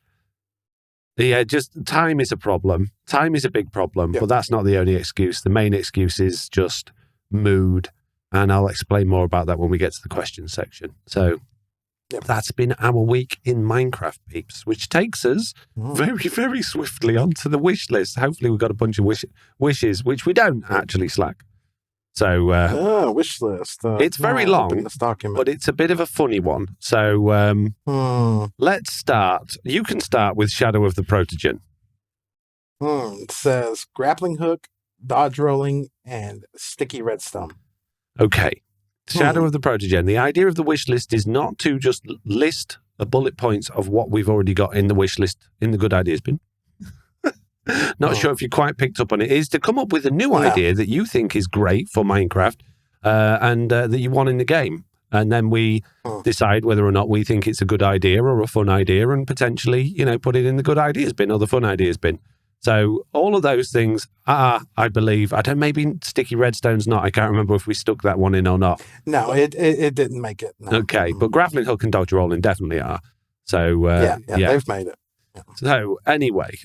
just time is a problem. Time is a big problem, but that's not the only excuse. The main excuse is just mood, and I'll explain more about that when we get to the questions section. So that's been our week in Minecraft, peeps, which takes us very, very swiftly onto the wish list. Hopefully we've got a bunch of wishes, which we don't actually, Slack. So wish list. It's very long, but it's a bit of a funny one. So let's start. You can start with Shadow of the Protogen. It says grappling hook, dodge rolling, and sticky redstone. Okay. Shadow of the Protogen. The idea of the wish list is not to just list the bullet points of what we've already got in the wish list in the good ideas bin. Not sure if you quite picked up on it. Is to come up with a new idea that you think is great for Minecraft and that you want in the game. And then we decide whether or not we think it's a good idea or a fun idea and potentially, put it in the good ideas bin or the fun ideas bin. So all of those things are, I believe, maybe sticky redstone's not. I can't remember if we stuck that one in or not. No, it didn't make it. No. Okay, but grappling hook and dodge rolling definitely are. So yeah, they've made it. Yeah. So anyway,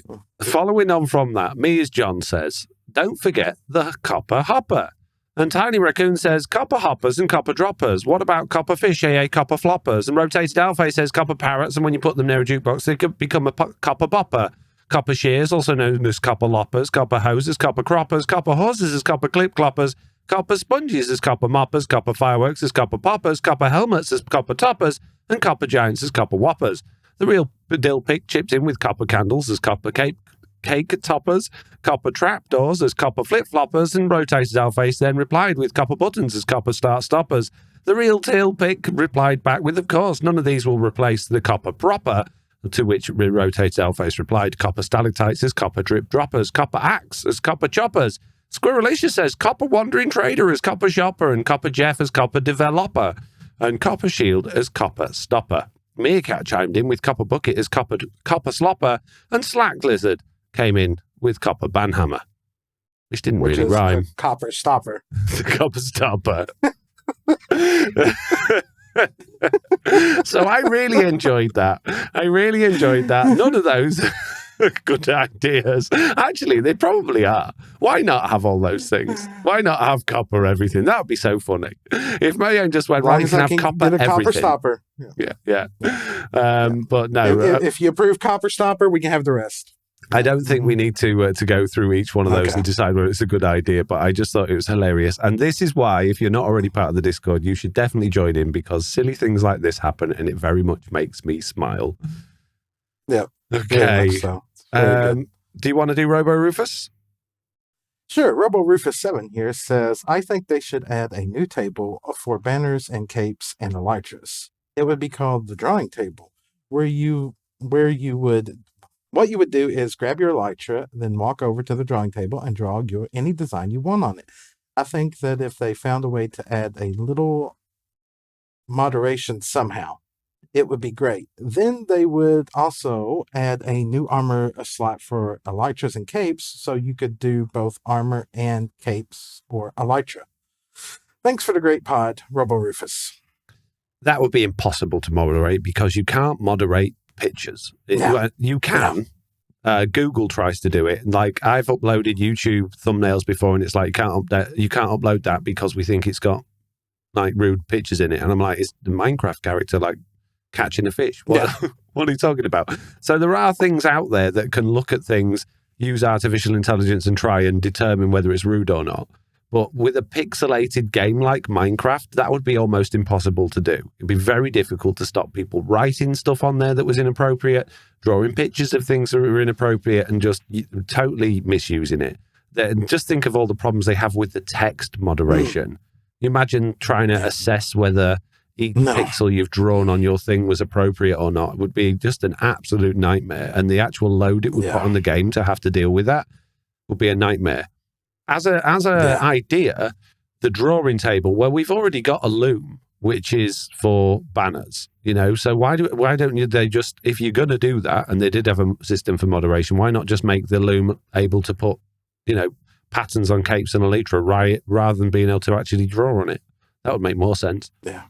following on from that, me as John says, don't forget the copper hopper. And Tiny Raccoon says, copper hoppers and copper droppers. What about copper fish, copper floppers? And Rotated Alpha says copper parrots, and when you put them near a jukebox, they could become a copper bopper. Copper shears, also known as copper loppers, copper hoses, copper croppers, copper horses as copper clip cloppers, copper sponges as copper moppers, copper fireworks as copper poppers, copper helmets as copper toppers, and copper giants as copper whoppers. The real dill pick chipped in with copper candles as copper cake toppers, copper trapdoors as copper flip-floppers, and Rotated Alpha then replied with copper buttons as copper start stoppers. The real tail pick replied back with, of course, none of these will replace the copper proper, to which Rotated Alpha replied, copper stalactites as copper drip droppers, copper axe as copper choppers. Squirrelicia says copper wandering trader as copper shopper, and copper Jeff as copper developer, and copper shield as copper stopper. Meerkat chimed in with copper bucket as copper slopper, and Slack Lizard came in with copper banhammer, which didn't really rhyme. Copper stopper. The copper stopper. So I really enjoyed that. None of those are good ideas. Actually, they probably are. Why not have all those things? Why not have copper everything? That would be so funny. If Moyang just went, right, you can have copper everything. Copper stopper. Yeah. But no. If you approve copper stopper, we can have the rest. I don't think we need to go through each one of those and decide whether it's a good idea, but I just thought it was hilarious. And this is why, if you're not already part of the Discord, you should definitely join in, because silly things like this happen and it very much makes me smile. Yeah. Okay. So. Do you want to do Robo Rufus? Sure. Robo Rufus 7 here says, I think they should add a new table for banners and capes and elytras. It would be called the drawing table, where you would... What you would do is grab your Elytra, then walk over to the drawing table and draw any design you want on it. I think that if they found a way to add a little moderation somehow, it would be great. Then they would also add a new armor slot for Elytras and capes, so you could do both armor and capes or Elytra. Thanks for the great pod, Robo Rufus. That would be impossible to moderate, because you can't moderate pictures. You can. Google tries to do it. Like, I've uploaded YouTube thumbnails before, and it's like, you can't upload that because we think it's got like rude pictures in it. And I'm like, it's the Minecraft character like catching a fish. What are you talking about? So there are things out there that can look at things, use artificial intelligence, and try and determine whether it's rude or not. But with a pixelated game like Minecraft, that would be almost impossible to do. It'd be very difficult to stop people writing stuff on there that was inappropriate, drawing pictures of things that were inappropriate, and just totally misusing it. Then just think of all the problems they have with the text moderation. You imagine trying to assess whether each pixel you've drawn on your thing was appropriate or not. It would be just an absolute nightmare. And the actual load it would put on the game to have to deal with that would be a nightmare. As a idea, the drawing table, well, we've already got a loom, which is for banners, so why don't they just, if you're going to do that, and they did have a system for moderation, why not just make the loom able to put, patterns on capes and Elytra rather than being able to actually draw on it? That would make more sense. Yeah,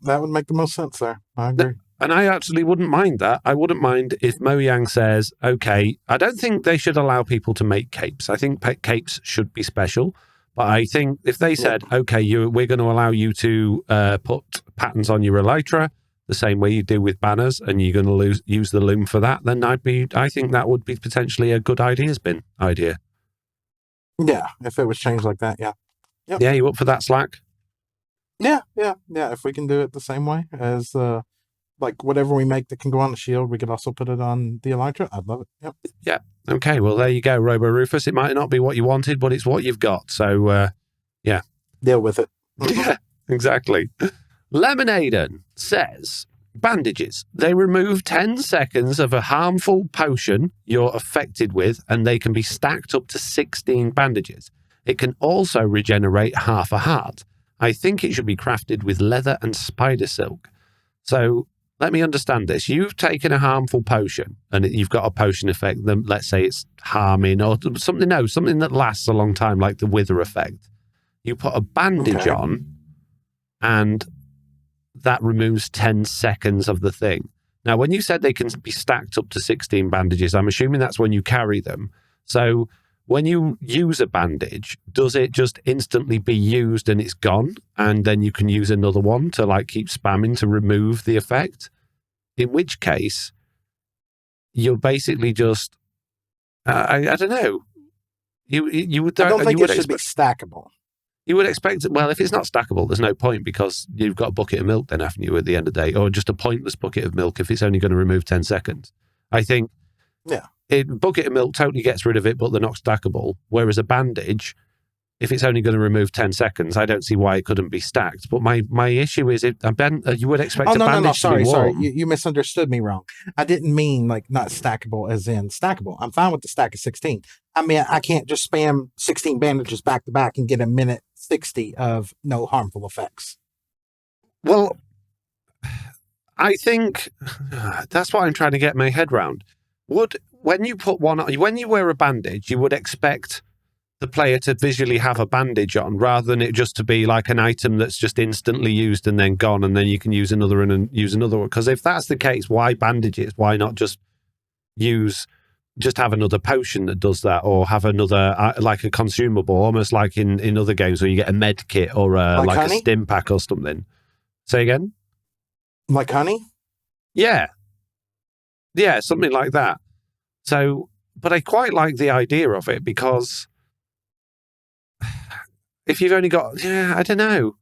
that would make the most sense there. I agree. And I actually wouldn't mind that. I wouldn't mind if Moyang says, okay, I don't think they should allow people to make capes. I think capes should be special. But I think if they said, okay, we're going to allow you to put patterns on your Elytra the same way you do with banners, and you're going to use the loom for that, then I think that would be potentially a good idea. Yeah, if it was changed like that, yeah. Yep. Yeah, you up for that, Slack? Yeah. If we can do it the same way as... like whatever we make that can go on the shield, we could also put it on the Elytra. I'd love it. Yep. Yeah. Okay. Well, there you go, Robo Rufus. It might not be what you wanted, but it's what you've got. So, yeah. Deal with it. Yeah, exactly. Lemonaden says, bandages. They remove 10 seconds of a harmful potion you're affected with, and they can be stacked up to 16 bandages. It can also regenerate half a heart. I think it should be crafted with leather and spider silk. So let me understand this. You've taken a harmful potion and you've got a potion effect. Then let's say it's harming or something. No, something that lasts a long time, like the wither effect. You put a bandage on, and that removes 10 seconds of the thing. Now, when you said they can be stacked up to 16 bandages, I'm assuming that's when you carry them. So when you use a bandage, does it just instantly be used and it's gone? And then you can use another one to like keep spamming to remove the effect? In which case, you're basically just, I don't know. You would. I don't think it should be stackable. You would expect, well, if it's not stackable, there's no point because you've got a bucket of milk then, haven't you, at the end of the day? Or just a pointless bucket of milk if it's only going to remove 10 seconds. I think a bucket of milk totally gets rid of it, but they're not stackable. Whereas a bandage, if it's only going to remove 10 seconds, I don't see why it couldn't be stacked. But my issue is, you would expect a bandage to be warm. Sorry. You misunderstood me wrong. I didn't mean like not stackable as in stackable. I'm fine with the stack of 16. I mean, I can't just spam 16 bandages back to back and get a minute 60 of no harmful effects. Well, I think that's what I'm trying to get my head around. When you wear a bandage, you would expect the player to visually have a bandage on rather than it just to be like an item that's just instantly used and then gone and then you can use another and use another one. Because if that's the case, why bandages? Why not just have another potion that does that, or have another like a consumable, almost like in other games where you get a med kit or like a stim pack or something. Say again? Like honey? Yeah, something like that. So, but I quite like the idea of it because if you've only got, I don't know.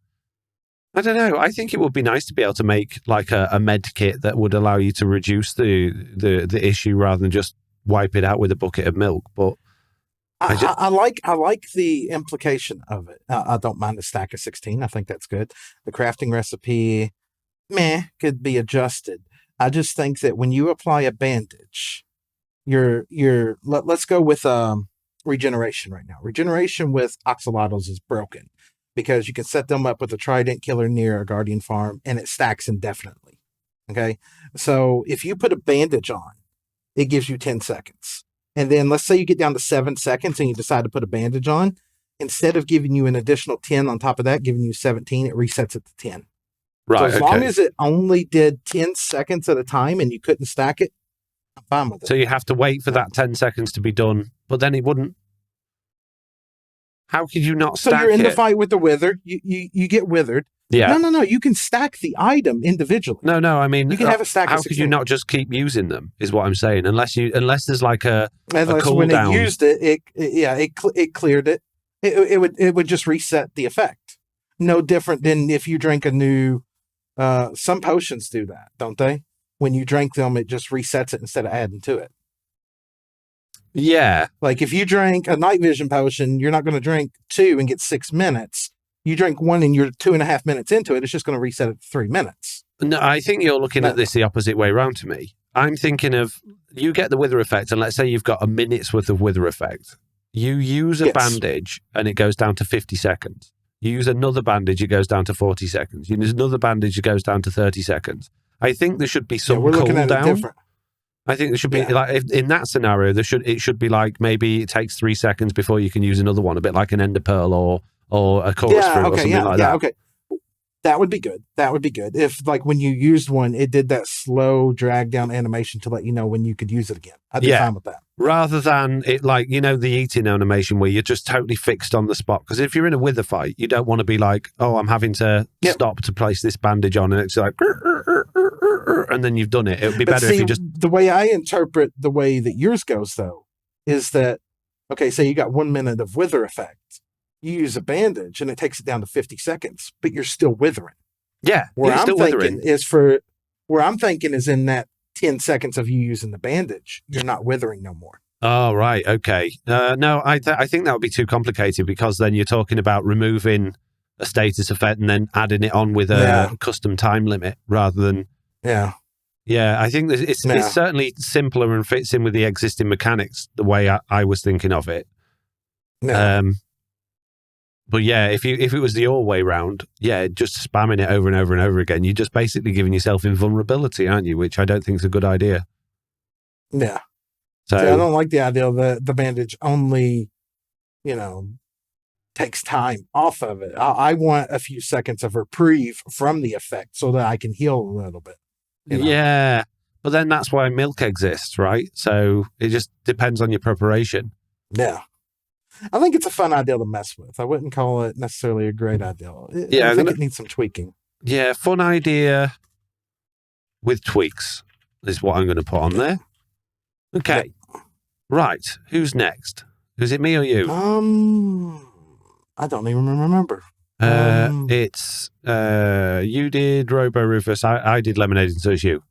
I think it would be nice to be able to make like a med kit that would allow you to reduce the issue rather than just wipe it out with a bucket of milk. But I like the implication of it. I don't mind the stack of 16. I think that's good. The crafting recipe, could be adjusted. I just think that when you apply a bandage, let's go with regeneration right now. Regeneration with axolotls is broken because you can set them up with a trident killer near a guardian farm and it stacks indefinitely. Okay, so if you put a bandage on, it gives you 10 seconds. And then let's say you get down to 7 seconds and you decide to put a bandage on. Instead of giving you an additional 10 on top of that, giving you 17, it resets it to 10. Right. So as long as it only did 10 seconds at a time and you couldn't stack it, I'm fine with it. So you have to wait for that 10 seconds to be done, but then it wouldn't. How could you not stack it? So you're in the fight with the wither. You get withered. Yeah. No. You can stack the item individually. No. I mean, you can have a stack. How could you not just keep using them? Is what I'm saying. Unless there's like a cooldown. When it used it, it cleared it. It would just reset the effect. No different than if you drink a new. Some potions do that, don't they? When you drink them, it just resets it instead of adding to it. Yeah. Like if you drink a night vision potion, you're not going to drink 2 and get 6 minutes. You drink 1 and you're 2.5 minutes into it. It's just going to reset it to 3 minutes. No, I think you're looking at this the opposite way around to me. I'm thinking of you get the wither effect, and let's say you've got a minute's worth of wither effect. You use a bandage, and it goes down to 50 seconds. You use another bandage, it goes down to 40 seconds. You use another bandage, it goes down to 30 seconds. I think there should be some cooldown. I think there should be like in that scenario, it should be like maybe it takes 3 seconds before you can use another one, a bit like an ender pearl or a chorus fruit or something like that. Okay. That would be good. If like when you used one, it did that slow drag down animation to let you know when you could use it again. I'd be fine with that. Rather than it like, the eating animation where you're just totally fixed on the spot. Because if you're in a wither fight, you don't want to be like, oh, I'm having to stop to place this bandage on. And it's like, and then you've done it. It would be better if you just... The way I interpret the way that yours goes, though, is that, okay, say you got 1 minute of wither effect. You use a bandage and it takes it down to 50 seconds, but you're still withering. Yeah. Where I'm thinking is in that 10 seconds of you using the bandage, you're not withering no more. Oh, right. Okay. No, I think that would be too complicated because then you're talking about removing a status effect and then adding it on with a custom time limit rather than... Yeah. Yeah, I think it's certainly simpler and fits in with the existing mechanics the way I was thinking of it. Yeah. But yeah, if it was the all way round, yeah, just spamming it over and over and over again, you're just basically giving yourself invulnerability, aren't you? Which I don't think is a good idea. Yeah. So See, I don't like the idea that the bandage only, takes time off of it. I want a few seconds of reprieve from the effect so that I can heal a little bit. Yeah, but then that's why milk exists, right? So it just depends on your preparation. Yeah. I think it's a fun idea to mess with. I wouldn't call it necessarily a great idea. I think it needs some tweaking. Yeah, fun idea with tweaks is what I'm going to put on there. Okay. Yep. Right. Who's next? Is it me or you? I don't even remember. It's you did Robo Rufus. I did Lemonade, and so is you.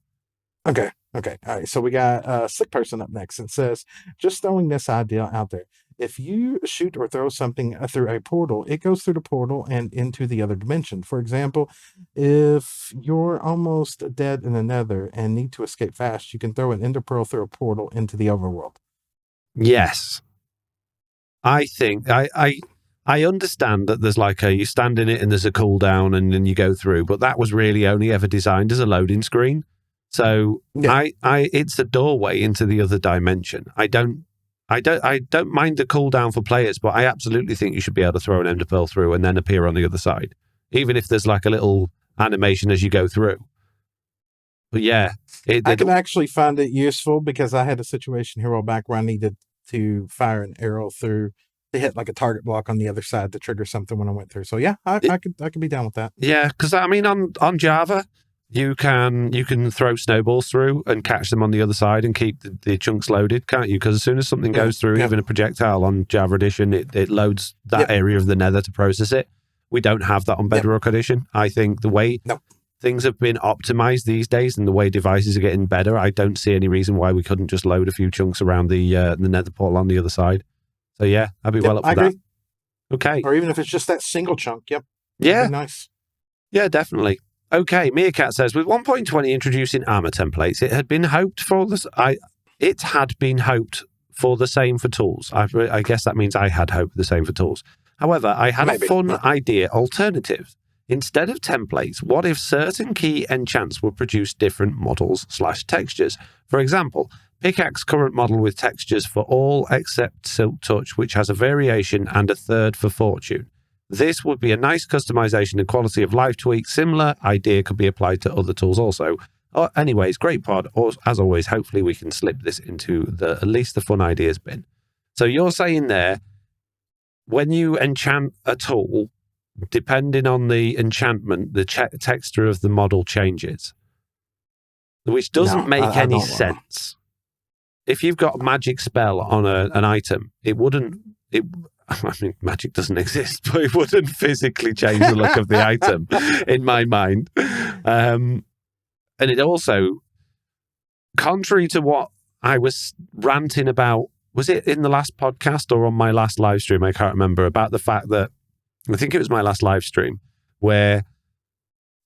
Okay. All right. So we got a sick person up next. It says, just throwing this idea out there. If you shoot or throw something through a portal, it goes through the portal and into the other dimension. For example, if you're almost dead in the nether and need to escape fast, you can throw an ender pearl through a portal into the overworld. Yes. I think I understand that there's you stand in it and there's a cooldown and then you go through, but that was really only ever designed as a loading screen. So yeah. It's a doorway into the other dimension. I don't mind the cooldown for players, but I absolutely think you should be able to throw an ender pearl through and then appear on the other side, even if there's a little animation as you go through. But yeah, I can actually find it useful because I had a situation here a while back where I needed to fire an arrow through to hit a target block on the other side to trigger something when I went through. So yeah, I could be down with that. Yeah, because I mean on Java, you can throw snowballs through and catch them on the other side and keep the chunks loaded, can't you? Because as soon as something goes through, even a projectile on Java Edition, it loads that area of the nether to process it. We don't have that on Bedrock Edition. I think the way things have been optimized these days and the way devices are getting better, I don't see any reason why we couldn't just load a few chunks around the nether portal on the other side. So yeah, I'd be well up for that. Okay. Or even if it's just that single chunk. Yep. Yeah. Nice. Yeah, definitely. Okay, Meerkat says, with 1.20 introducing armor templates, it had been hoped for the same for tools. I guess that means I had hoped the same for tools. However, I had a fun idea alternative. Instead of templates, what if certain key enchants would produce different models/textures? For example, pickaxe current model with textures for all except Silk Touch, which has a variation, and a third for fortune. This would be a nice customization and quality of life tweak. Similar idea could be applied to other tools also. Anyways, great pod. As always, hopefully we can slip this into at least the fun ideas bin. So you're saying there, when you enchant a tool, depending on the enchantment, the texture of the model changes, which doesn't make any sense. If you've got a magic spell on an item, it wouldn't... I mean, magic doesn't exist, but it wouldn't physically change the look of the item, in my mind. And it also, contrary to what I was ranting about, was it in the last podcast or on my last live stream? I can't remember, about the fact that, I think it was my last live stream,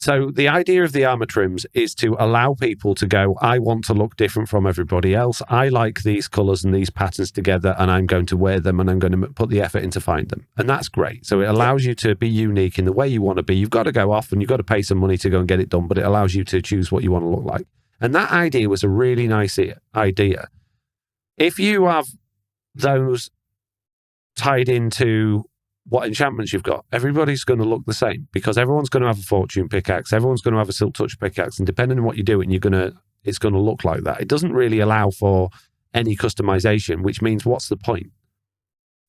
so the idea of the armor trims is to allow people to go, I want to look different from everybody else. I like these colors and these patterns together, and I'm going to wear them, and I'm going to put the effort in to find them. And that's great. So it allows you to be unique in the way you want to be. You've got to go off and you've got to pay some money to go and get it done, but it allows you to choose what you want to look like. And that idea was a really nice idea. If you have those tied into what enchantments you've got, everybody's going to look the same because everyone's going to have a fortune pickaxe, everyone's going to have a silk touch pickaxe, and depending on what you're doing, it's going to look like that. It doesn't really allow for any customization, which means what's the point?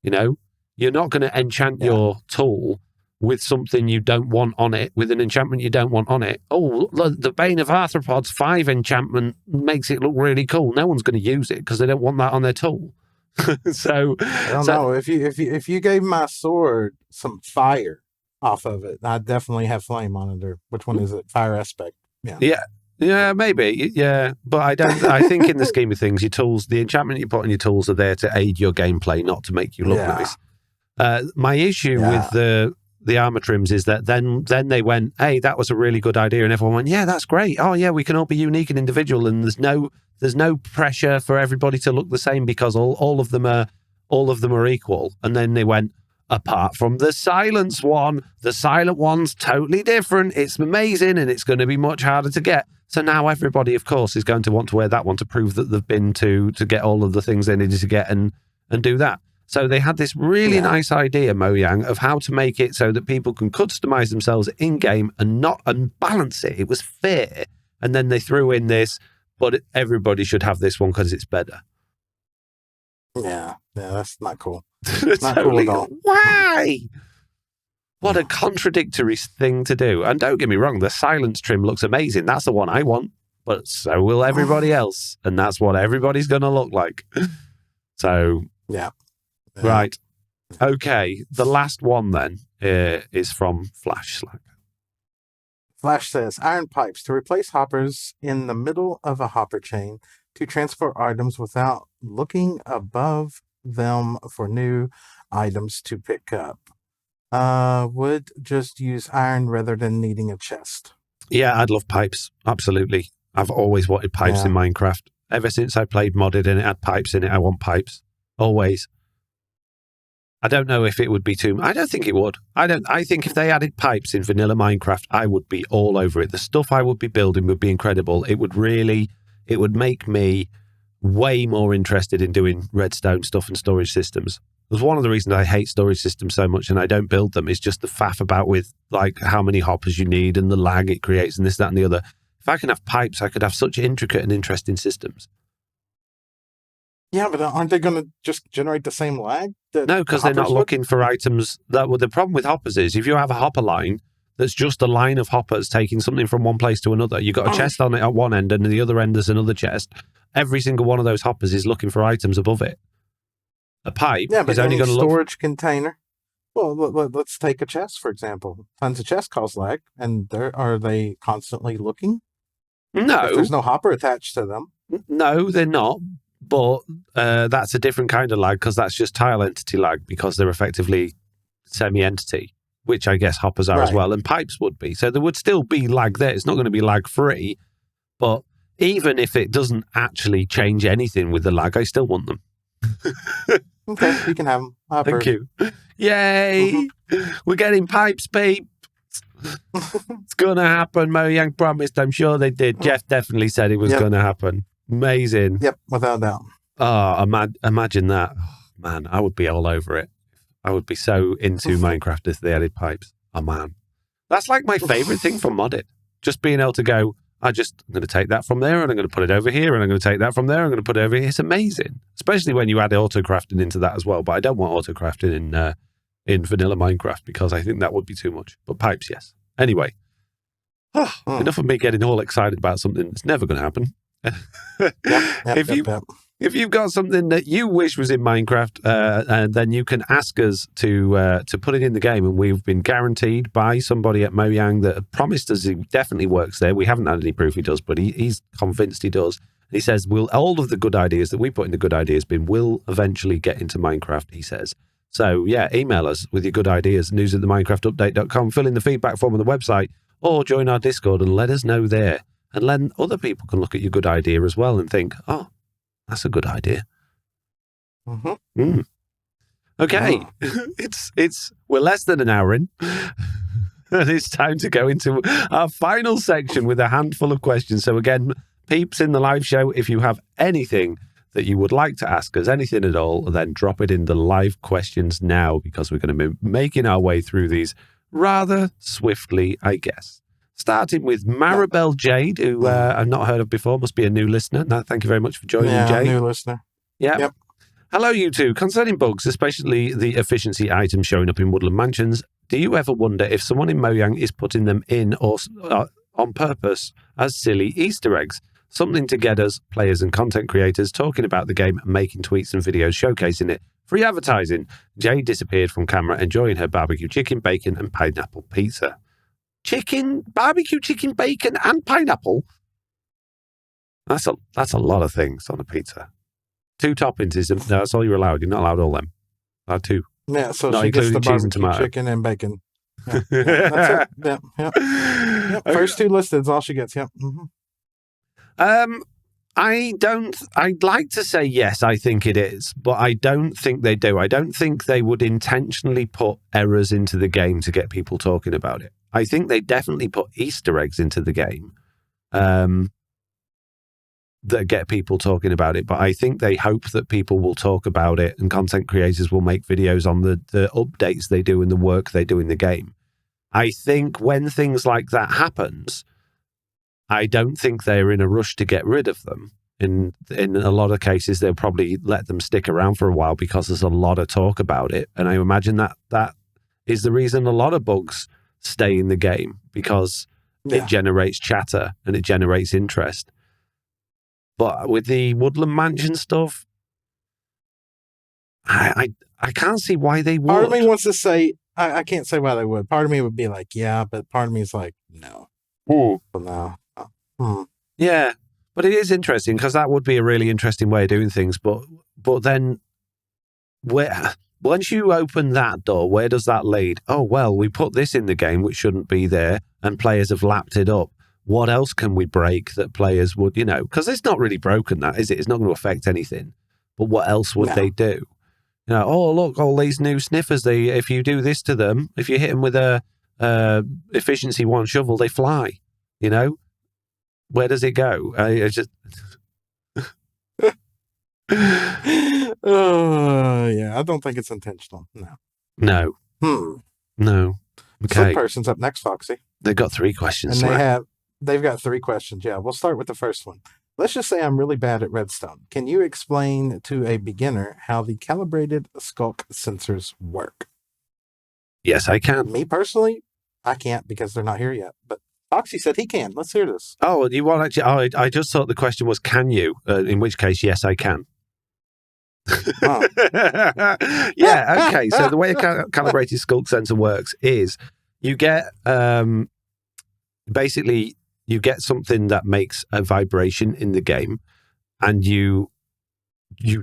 You're not going to enchant your tool with something you don't want on it, with an enchantment you don't want on it. Oh, the Bane of Arthropods 5 enchantment makes it look really cool. No one's going to use it because they don't want that on their tool. So I don't know if you gave my sword some fire off of it, I'd definitely have flame on it. Or which one is it? Fire aspect. Yeah, maybe. Yeah, but I don't. I think in the scheme of things, your tools, the enchantment you put on your tools, are there to aid your gameplay, not to make you look nice. My issue with the armor trims is that then they went, hey, that was a really good idea, and everyone went, yeah, that's great. Oh yeah, we can all be unique and individual, and there's no pressure for everybody to look the same because all of them are equal. And then they went, apart from the silence one. The silent one's totally different. It's amazing, and it's going to be much harder to get. So now everybody, of course, is going to want to wear that one to prove that they've been to get all of the things they needed to get and do that. So they had this really nice idea, Mojang, of how to make it so that people can customize themselves in-game and balance it. It was fair. And then they threw in this, but everybody should have this one because it's better. Yeah, that's not cool. Not totally cool at all. Why? What a contradictory thing to do. And don't get me wrong, the silence trim looks amazing. That's the one I want, but so will everybody else. And that's what everybody's going to look like. So, yeah. Right. Okay. The last one then is from Slack. Flash says, iron pipes to replace hoppers in the middle of a hopper chain to transport items without looking above them for new items to pick up. Would just use iron rather than needing a chest. Yeah, I'd love pipes. Absolutely. I've always wanted pipes in Minecraft. Ever since I played modded and it had pipes in it, I want pipes. Always. I don't know if it would be too... I don't think it would. I think if they added pipes in vanilla Minecraft, I would be all over it. The stuff I would be building would be incredible. It would make me way more interested in doing redstone stuff and storage systems. Because one of the reasons I hate storage systems so much and I don't build them is just the faff about with like how many hoppers you need and the lag it creates and this, that and the other. If I can have pipes, I could have such intricate and interesting systems. Yeah, but aren't they going to just generate the same lag? No, because they're not looking for items. The problem with hoppers is if you have a hopper line that's just a line of hoppers taking something from one place to another, you've got a chest on it at one end and at the other end there's another chest. Every single one of those hoppers is looking for items above it. A pipe is only going to look... storage container. Well, let's take a chest, for example. Tons of chests cause lag, and are they constantly looking? No. If there's no hopper attached to them. No, they're not. But that's a different kind of lag because that's just tile entity lag because they're effectively semi-entity, which I guess hoppers are as well, and pipes would be. So there would still be lag there. It's not going to be lag-free, but even if it doesn't actually change anything with the lag, I still want them. Okay, you can have them. Thank you. Yay! Mm-hmm. We're getting pipes, babe. It's going to happen. Mojang promised. I'm sure they did. Jeff definitely said it was going to happen. Amazing. Yep, without a doubt. Oh, imagine that. Oh, man, I would be all over it. I would be so into Minecraft if they added pipes. Oh, man. That's like my favorite thing from modded. Just being able to go, I'm going to take that from there and I'm going to put it over here and I'm going to take that from there and I'm going to put it over here. It's amazing. Especially when you add auto-crafting into that as well. But I don't want auto-crafting in vanilla Minecraft because I think that would be too much. But pipes, yes. Anyway. Enough of me getting all excited about something that's never going to happen. If you've got something that you wish was in Minecraft, and then you can ask us to put it in the game, and we've been guaranteed by somebody at Mojang that promised us he definitely works there. We haven't had any proof he does, but he's convinced he does. He says, all of the good ideas that we put in the good ideas bin will eventually get into Minecraft, he says. So, yeah, email us with your good ideas, news@theminecraftupdate.com, fill in the feedback form on the website, or join our Discord and let us know there. And then other people can look at your good idea as well and think, oh, that's a good idea. Mm-hmm. Mm. Okay. We're less than an hour in. And it's time to go into our final section with a handful of questions. So again, peeps in the live show, if you have anything that you would like to ask us, anything at all, then drop it in the live questions now because we're going to be making our way through these rather swiftly, I guess. Starting with Maribel Jade, who I've not heard of before, must be a new listener. No, thank you very much for joining, Jade. New listener. Yeah. Yep. Hello, you two. Concerning bugs, especially the efficiency items showing up in Woodland Mansions, do you ever wonder if someone in Mojang is putting them in or on purpose as silly Easter eggs? Something to get us, players and content creators, talking about the game and making tweets and videos showcasing it. Free advertising. Jade disappeared from camera, enjoying her barbecue chicken, bacon, and pineapple pizza. Barbecue chicken, bacon, and pineapple. That's a lot of things on a pizza. 2 toppings that's all you're allowed. You're not allowed all them. Allowed 2. Yeah, so not she gets the cheese and barbecue tomato. chicken and bacon. Yeah, that's it. Yeah. Okay. First 2 listed is all she gets. Yep. Mm-hmm. I'd like to say yes, I think it is, but I don't think they do. I don't think they would intentionally put errors into the game to get people talking about it. I think they definitely put Easter eggs into the game that get people talking about it, but I think they hope that people will talk about it and content creators will make videos on the updates they do and the work they do in the game. I think when things like that happens, I don't think they're in a rush to get rid of them. In a lot of cases, they'll probably let them stick around for a while because there's a lot of talk about it. And I imagine that is the reason a lot of bugs stay in the game, because it generates chatter and it generates interest. But with the Woodland Mansion stuff, I can't see why they would. Part of me wants to say, I can't say why they would. Part of me would be like, yeah, but part of me is like, no. No. Yeah, but it is interesting because that would be a really interesting way of doing things. But then, once you open that door, where does that lead? Oh, well, we put this in the game which shouldn't be there, and players have lapped it up. What else can we break that players would, because it's not really broken, that, is it? It's not going to affect anything. But what else would they do? Oh, look, all these new sniffers, if you do this to them, if you hit them with a efficiency 1 shovel, they fly, Where does it go? I just... yeah, I don't think it's intentional. No. No. Okay. Some person's up next, Foxy. They've got 3 questions. And they've got 3 questions. Yeah, we'll start with the first one. Let's just say I'm really bad at redstone. Can you explain to a beginner how the calibrated skulk sensors work? Yes, I can. Me personally, I can't because they're not here yet. But Foxy said he can. Let's hear this. Oh, you want actually? Oh, I just thought the question was, can you? In which case, yes, I can. Oh. Yeah, okay. So the way a calibrated skulk sensor works is you get basically you get something that makes a vibration in the game, and you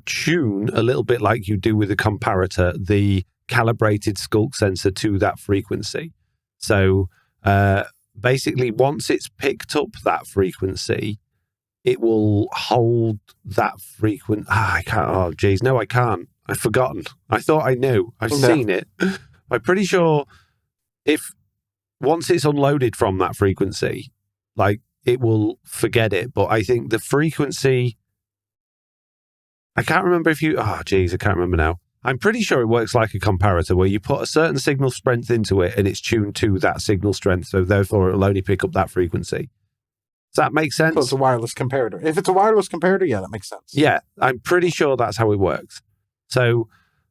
tune a little bit like you do with a comparator the calibrated skulk sensor to that frequency. So basically, once it's picked up that frequency, it will hold that frequency. I can't. Oh, geez. No, I can't. I've forgotten. I thought I knew. I've seen it. I'm pretty sure if once it's unloaded from that frequency, like, it will forget it. But I think the frequency, I can't remember if you, I can't remember now. I'm pretty sure it works like a comparator where you put a certain signal strength into it and it's tuned to that signal strength. So therefore it'll only pick up that frequency. Does that make sense? So it's a wireless comparator. If it's a wireless comparator, yeah, that makes sense. Yeah, I'm pretty sure that's how it works. So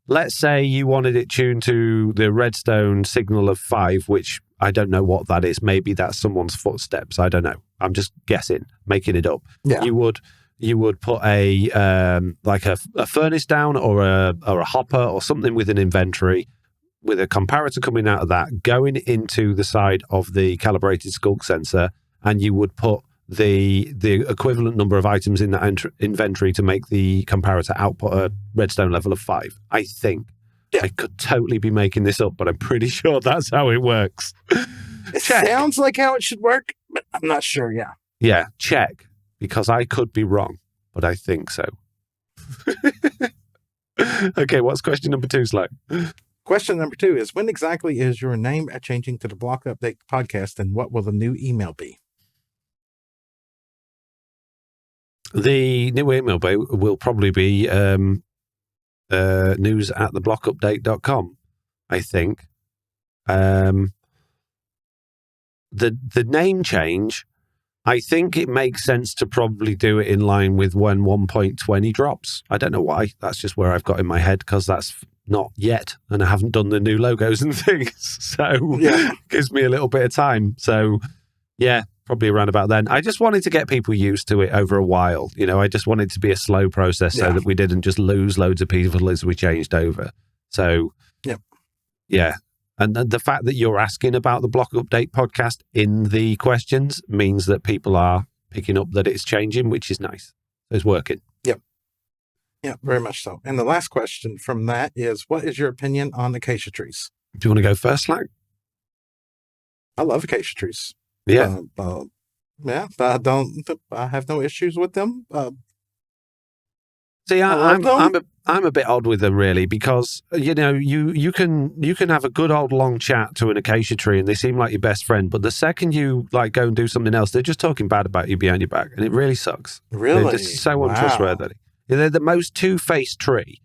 let's say you wanted it tuned to the redstone signal of 5, which I don't know what that is. Maybe that's someone's footsteps. I don't know. I'm just guessing, making it up. Yeah. You would put a furnace down or a hopper or something with an inventory with a comparator coming out of that, going into the side of the calibrated skulk sensor, and you would put the equivalent number of items in that inventory to make the comparator output a redstone level of 5. I think. Yeah. I could totally be making this up, but I'm pretty sure that's how it works. It sounds like how it should work, but I'm not sure, yeah. Yeah, check. Because I could be wrong, but I think so. Okay, what's question number 2, Slack? Question number 2 is, when exactly is your name changing to the Block Update podcast, and what will the new email be? The new email will probably be news@theblockupdate.com, I think. The name change, I think it makes sense to probably do it in line with when 1.20 drops. I don't know why. That's just where I've got in my head, because that's not yet, and I haven't done the new logos and things. So yeah, it gives me a little bit of time. So yeah, probably around about then. I just wanted to get people used to it over a while. I just wanted it to be a slow process so that we didn't just lose loads of people as we changed over. So yeah. And the fact that you're asking about the Block Update podcast in the questions means that people are picking up that it's changing, which is nice. It's working. Yep. Yeah, very much so. And the last question from that is, what is your opinion on acacia trees? Do you want to go first, Slack? I love acacia trees. Yeah. Yeah, I have no issues with them. See, I love them. I'm a bit odd with them really because you can have a good old long chat to an acacia tree and they seem like your best friend, but the second you like go and do something else, they're just talking bad about you behind your back, and it really sucks. They're just Really? so Wow. untrustworthy. They're the most two-faced tree.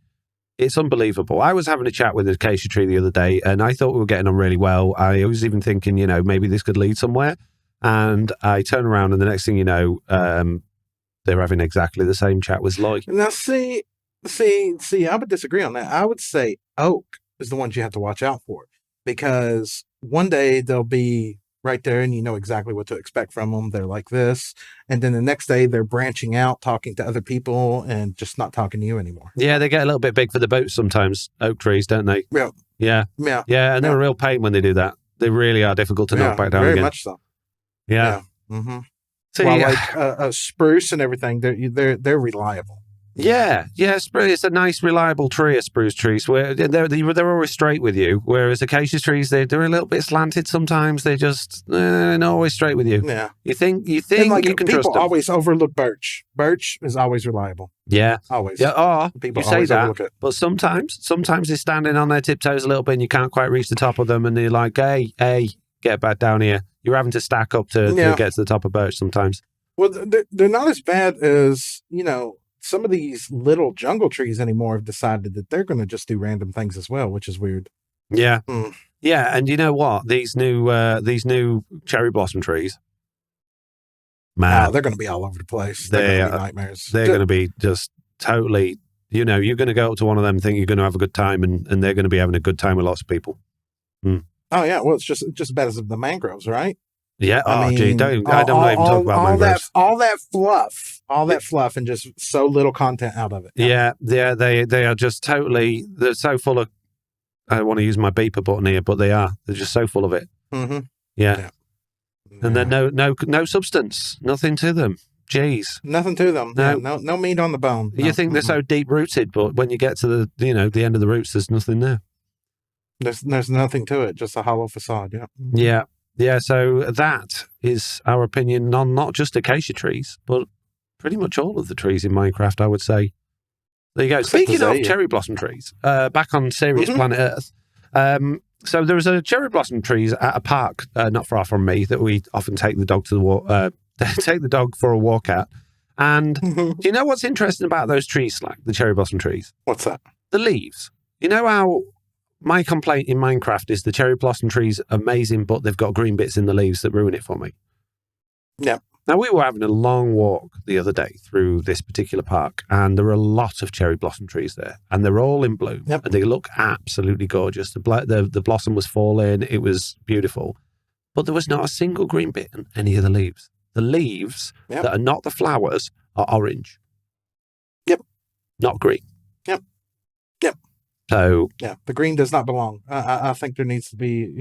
It's unbelievable. I was having a chat with an acacia tree the other day, and I thought we were getting on really well. I was even thinking, maybe this could lead somewhere. And I turn around, and the next thing you know, they're having exactly the same chat with Loy. Now, see, I would disagree on that. I would say oak is the ones you have to watch out for because one day they'll be right there and you know exactly what to expect from them. They're like this. And then the next day they're branching out, talking to other people and just not talking to you anymore. Yeah, they get a little bit big for the boots sometimes, oak trees, don't they? Yeah. Yeah. Yeah. Yeah, and they're Yeah. a real pain when they do that. They really are difficult to knock Yeah. back down Very again. much so. Yeah. Yeah. Mm-hmm. So, While like spruce and everything, they're reliable. yeah, it's a nice, reliable tree. A spruce trees, where they're always straight with you, whereas acacia trees they're a little bit slanted sometimes. They just not always straight with you. Yeah. You think And like you can trust people them. always overlook birch. Birch is always reliable. Yeah, Always. yeah. Or People you say always that, overlook it. but sometimes they're standing on their tiptoes a little bit, and you can't quite reach the top of them, and they're like, "Hey, get back down here." You're having to stack up to get to the top of birch sometimes. Well, they're not as bad as, some of these little jungle trees anymore have decided that they're going to just do random things as well, which is weird. Yeah. Mm. Yeah, and you know what? These new cherry blossom trees, man, they're going to be all over the place. They're going to be nightmares. They're going to be just totally, you're going to go up to one of them and think you're going to have a good time, and they're going to be having a good time with lots of people. Mm. Oh, yeah. Well, it's just as bad as the mangroves, right? Yeah. I mean, gee, I don't even talk about mangroves. All that fluff, and just so little content out of it. Yeah. They are just totally. They're so full of. I don't want to use my beeper button here, but they are. They're just so full of it. Mm-hmm. Yeah. And then no substance, nothing to them. Jeez, nothing to them. No meat on the bone. You think they're so deep rooted, but when you get to the end of the roots, there's nothing there. There's nothing to it, just a hollow facade. Yeah. Yeah. Yeah, so that is our opinion on not just acacia trees, but pretty much all of the trees in Minecraft, I would say. There you go. Speaking of cherry blossom trees, back on serious planet Earth. So there was a cherry blossom trees at a park not far from me that we often take the dog take the dog for a walk at. And do you know what's interesting about those trees, Slack, the cherry blossom trees? What's that? The leaves. You know how my complaint in Minecraft is the cherry blossom trees amazing, but they've got green bits in the leaves that ruin it for me. Yeah. Now, we were having a long walk the other day through this particular park, and there were a lot of cherry blossom trees there, and they're all in bloom, and they look absolutely gorgeous. The blossom was falling. It was beautiful, but there was not a single green bit in any of the leaves. The leaves that are not the flowers are orange. Yep. Not green. Yep. So yeah, the green does not belong. I think there needs to be,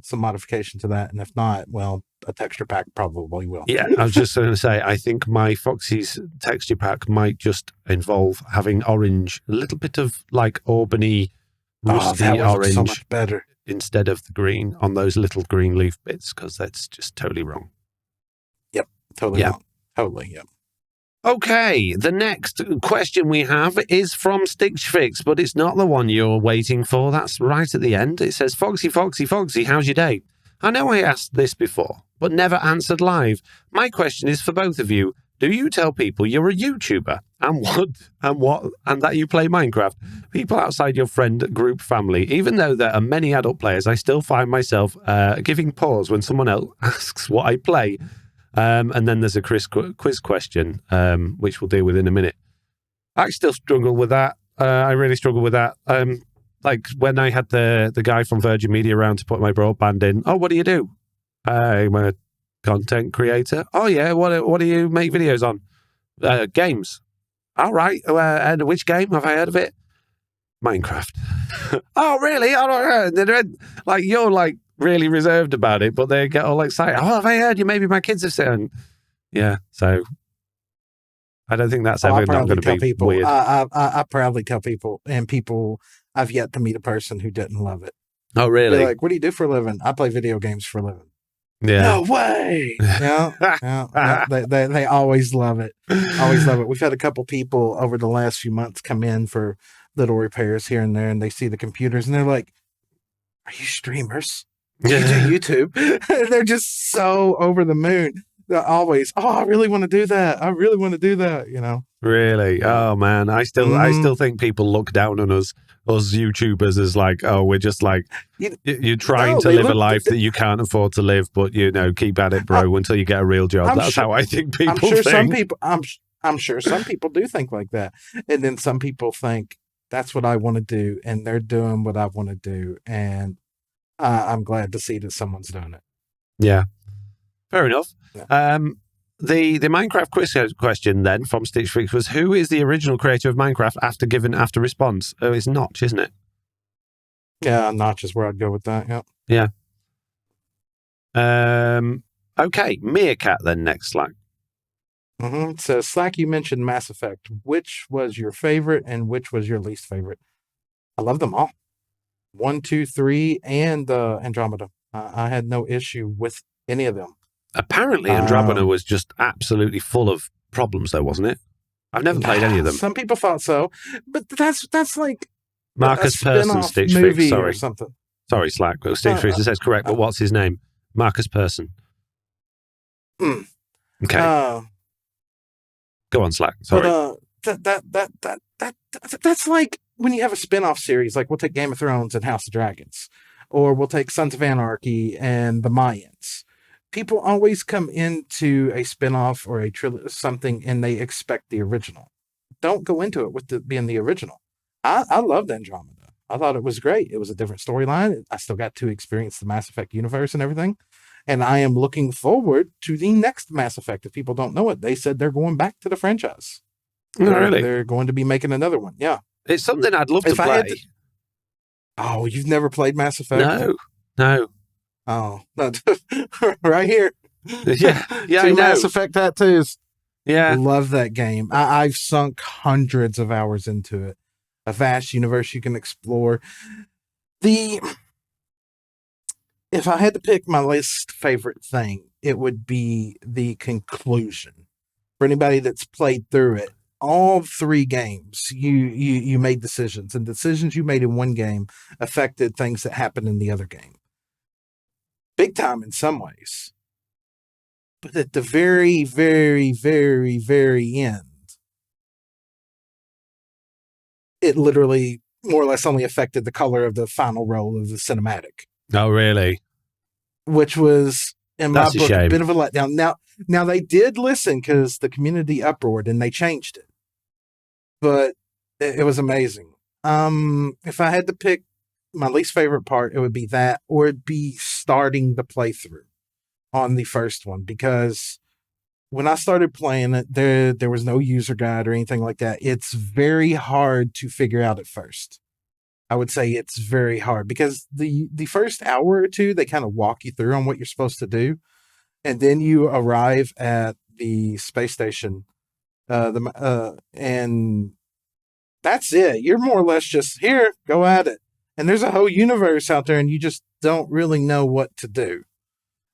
some modification to that, and if not, well, a texture pack probably will. Yeah, I was just going to say, I think my Foxy's texture pack might just involve having orange, a little bit of like Albany rusty orange, so much better instead of the green on those little green leaf bits, because that's just totally wrong. Yep, totally wrong. Totally, yep. Okay, the next question we have is from Stitch Fix, but it's not the one you're waiting for. That's right at the end. It says, Foxy, how's your day? I know I asked this before, but never answered live. My question is for both of you. Do you tell people you're a YouTuber and that you play Minecraft? People outside your friend group family. Even though there are many adult players, I still find myself giving pause when someone else asks what I play. And then there's a quiz question, which we'll deal with in a minute. I still struggle with that. I really struggle with that. Like when I had the guy from Virgin Media around to put my broadband in. Oh, what do you do? I'm a content creator. Oh yeah, what do you make videos on? Games. All right. And which game have I heard of it? Minecraft. Oh really? Like you're like really reserved about it, but they get all excited. Oh, have I heard you? Maybe my kids have said. Yeah. So I don't think that's ever not going to be weird. I proudly tell people, and people I've yet to meet a person who didn't love it. Oh, really? They're like, what do you do for a living? I play video games for a living. Yeah. No way. Yeah. They always love it. Always love it. We've had a couple people over the last few months come in for little repairs here and there, and they see the computers and they're like, "Are you streamers? Do you do YouTube?" They're just so over the moon. They're always, "Oh, I really want to do that. I really want to do that." Really? Yeah. Oh man, I still think people look down on us YouTubers as like, oh, we're just like you're trying to live a life that you can't afford to live, but keep at it, bro, until you get a real job. That's how I think people think. I'm sure some people do think like that, and then some people think that's what I want to do, and they're doing what I want to do, and I'm glad to see that someone's doing it. Yeah, fair enough. Yeah. The Minecraft quiz question then from Stitch Fix was, who is the original creator of Minecraft after response? Oh, it's Notch, isn't it? Yeah, Notch is where I'd go with that. Yeah. Okay, Meerkat then next, Slack. It says, Slack, you mentioned Mass Effect. Which was your favorite and which was your least favorite? I love them all. 1, 2, 3, and Andromeda. I had no issue with any of them. Apparently, Andromeda was just absolutely full of problems, though, wasn't it? I've never played any of them. Some people thought so, but that's like Marcus Persson, Stitch Fix. Sorry, or something. Sorry, Slack. Stitch Fix says correct, but what's his name? Marcus Persson. Okay. Go on, Slack. Sorry. But that's like when you have a spin-off series, like we'll take Game of Thrones and House of Dragons, or we'll take Sons of Anarchy and the Mayans. People always come into a spin-off or a something and they expect the original. Don't go into it with being the original. I loved Andromeda. I thought it was great. It was a different storyline. I still got to experience the Mass Effect universe and everything. And I am looking forward to the next Mass Effect. If people don't know it, they said they're going back to the franchise. Really? They're going to be making another one. Yeah. It's something I'd love to play. Oh, you've never played Mass Effect? No. Oh, no. Right here. Yeah, I know. Mass Effect tattoos. Yeah. Love that game. I've sunk hundreds of hours into it. A vast universe you can explore. If I had to pick my least favorite thing, it would be the conclusion. For anybody that's played through it, all 3 games, you made decisions, and decisions you made in one game affected things that happened in the other game. Big time in some ways. But at the very, very, very, very end, it literally more or less only affected the color of the final roll of the cinematic. Oh, really? Which was, in my book, a bit of a letdown. Now they did listen because the community uproared and they changed it. But it was amazing. If I had to pick my least favorite part, it would be that, or it'd be starting the playthrough on the first one, because when I started playing it, there was no user guide or anything like that. It's very hard to figure out at first. I would say it's very hard because the first hour or two, they kind of walk you through on what you're supposed to do. And then you arrive at the space station, and that's it. You're more or less just here, go at it. And there's a whole universe out there and you just don't really know what to do.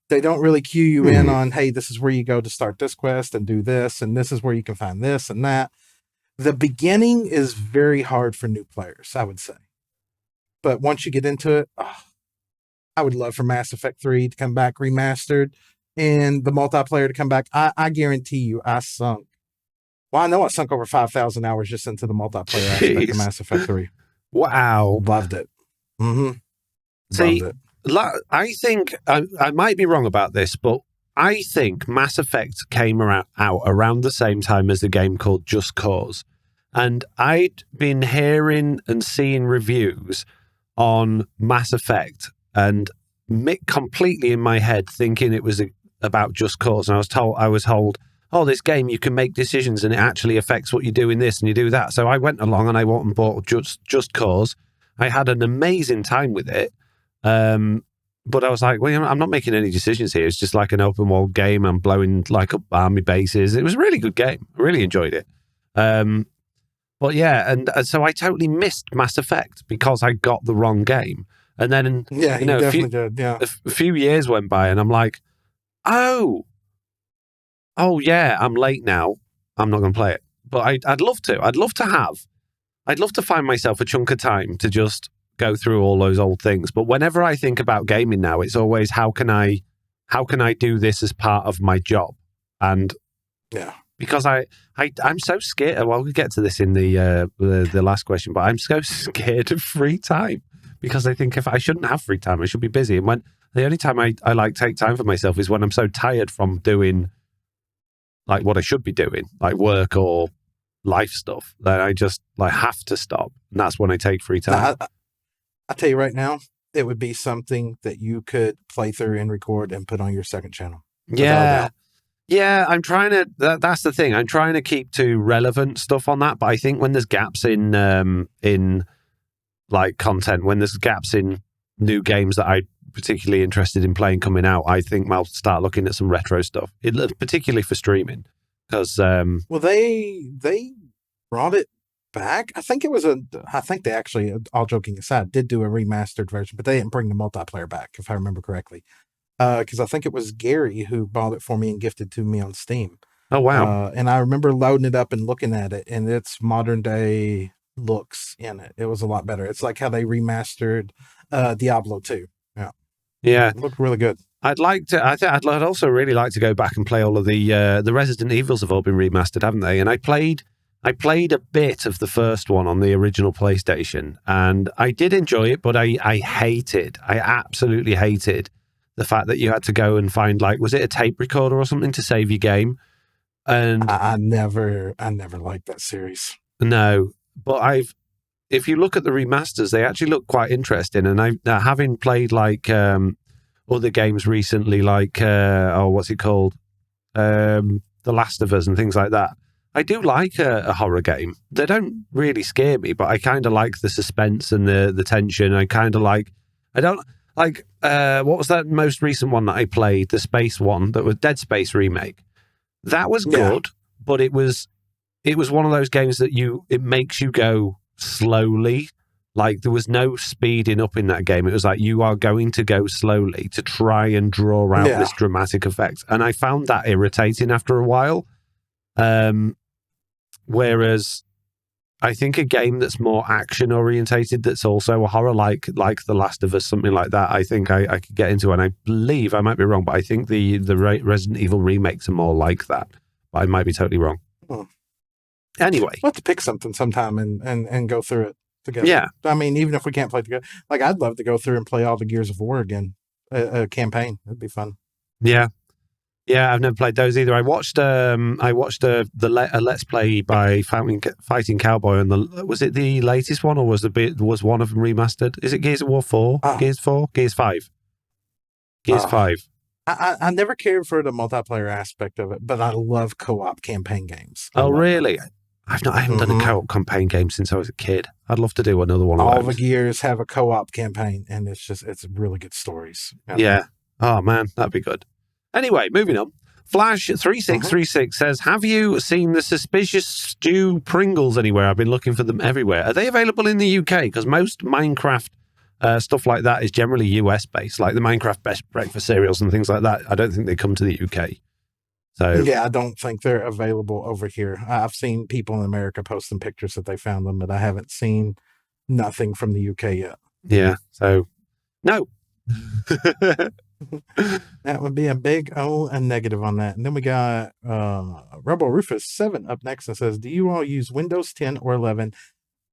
They don't really cue you in on, hey, this is where you go to start this quest and do this, and this is where you can find this and that. The beginning is very hard for new players, I would say. But once you get into it, I would love for Mass Effect 3 to come back remastered and the multiplayer to come back. I guarantee you I sunk over 5,000 hours just into the multiplayer aspect of Mass Effect 3. Wow. Loved it. See, loved it. I think, I might be wrong about this, but I think Mass Effect came out around the same time as a game called Just Cause. And I'd been hearing and seeing reviews on Mass Effect and completely in my head thinking it was about Just Cause. And I was told, oh, this game, you can make decisions and it actually affects what you do in this and you do that. So I went along and I went and bought Just Cause. I had an amazing time with it. But I was like, well, I'm not making any decisions here. It's just like an open world game. I'm blowing like up army bases. It was a really good game. I really enjoyed it. But yeah, and so I totally missed Mass Effect because I got the wrong game. And then, a few years went by and I'm like, Oh yeah, I'm late now. I'm not going to play it, but I'd love to. I'd love to find myself a chunk of time to just go through all those old things. But whenever I think about gaming now, it's always how can I do this as part of my job? And Yeah. because I'm so scared. Well, we'll get to this in the last question, but I'm so scared of free time because I think if I shouldn't have free time, I should be busy. And when the only time I like take time for myself is when I'm so tired from doing like what I should be doing, like work or life stuff, that I just like have to stop. And that's when I take free time. I tell you right now, it would be something that you could play through and record and put on your second channel. Yeah. Yeah, I'm trying to. That's the thing. I'm trying to keep to relevant stuff on that. But I think when there's gaps in like content, when there's gaps in new games that I'm particularly interested in playing coming out, I think I'll start looking at some retro stuff. Particularly for streaming, because well, they brought it back. I think they actually, all joking aside, did do a remastered version, but they didn't bring the multiplayer back, if I remember correctly. Because I think it was Gary who bought it for me and gifted to me on Steam. Oh wow! And I remember loading it up and looking at it, and its modern day looks in it. It was a lot better. It's like how they remastered Diablo 2. Yeah, it looked really good. I'd also really like to go back and play all of the Resident Evils have all been remastered, haven't they? And I played a bit of the first one on the original PlayStation, and I did enjoy it, but I absolutely hated the fact that you had to go and find, like, was it a tape recorder or something to save your game? And I never liked that series. No, but if you look at the remasters, they actually look quite interesting. And having played like other games recently, like what's it called, The Last of Us and things like that. I do like a horror game. They don't really scare me, but I kind of like the suspense and the tension. I don't like what was that most recent one that I played, the space one, that was Dead Space remake. That was good, but it was one of those games that it makes you go slowly. Like there was no speeding up in that game. It was like you are going to go slowly to try and draw out this dramatic effect. And I found that irritating after a while. Whereas I think a game that's more action orientated, that's also a horror, like The Last of Us, something like that, I think I could get into. And I believe, I might be wrong, but I think the Resident Evil remakes are more like that. But I might be totally wrong. Anyway, we'll have to pick something sometime and go through it together. Yeah, I mean, even if we can't play together, like I'd love to go through and play all the Gears of War again, a campaign. It'd be fun. Yeah, I've never played those either. I watched a Let's Play by Fighting Cowboy, and was it the latest one, or was one of them remastered? Is it Gears of War 4? Gears 4? Gears 5? Gears 5. I never cared for the multiplayer aspect of it, but I love co-op campaign games. Oh, really? I haven't done a co-op campaign game since I was a kid. I'd love to do another one of those. All the Gears have a co-op campaign, and it's really good stories. Yeah. Oh, man, that'd be good. Anyway, moving on. Flash3636 says, have you seen the suspicious stew Pringles anywhere? I've been looking for them everywhere. Are they available in the UK? Because most Minecraft stuff like that is generally US based, like the Minecraft best breakfast cereals and things like that. I don't think they come to the UK. So yeah, I don't think they're available over here. I've seen people in America posting pictures that they found them, but I haven't seen nothing from the UK yet. Yeah, so no. That would be a big a negative on that. And then we got Rebel Rufus 7 up next and says, do you all use Windows 10 or 11?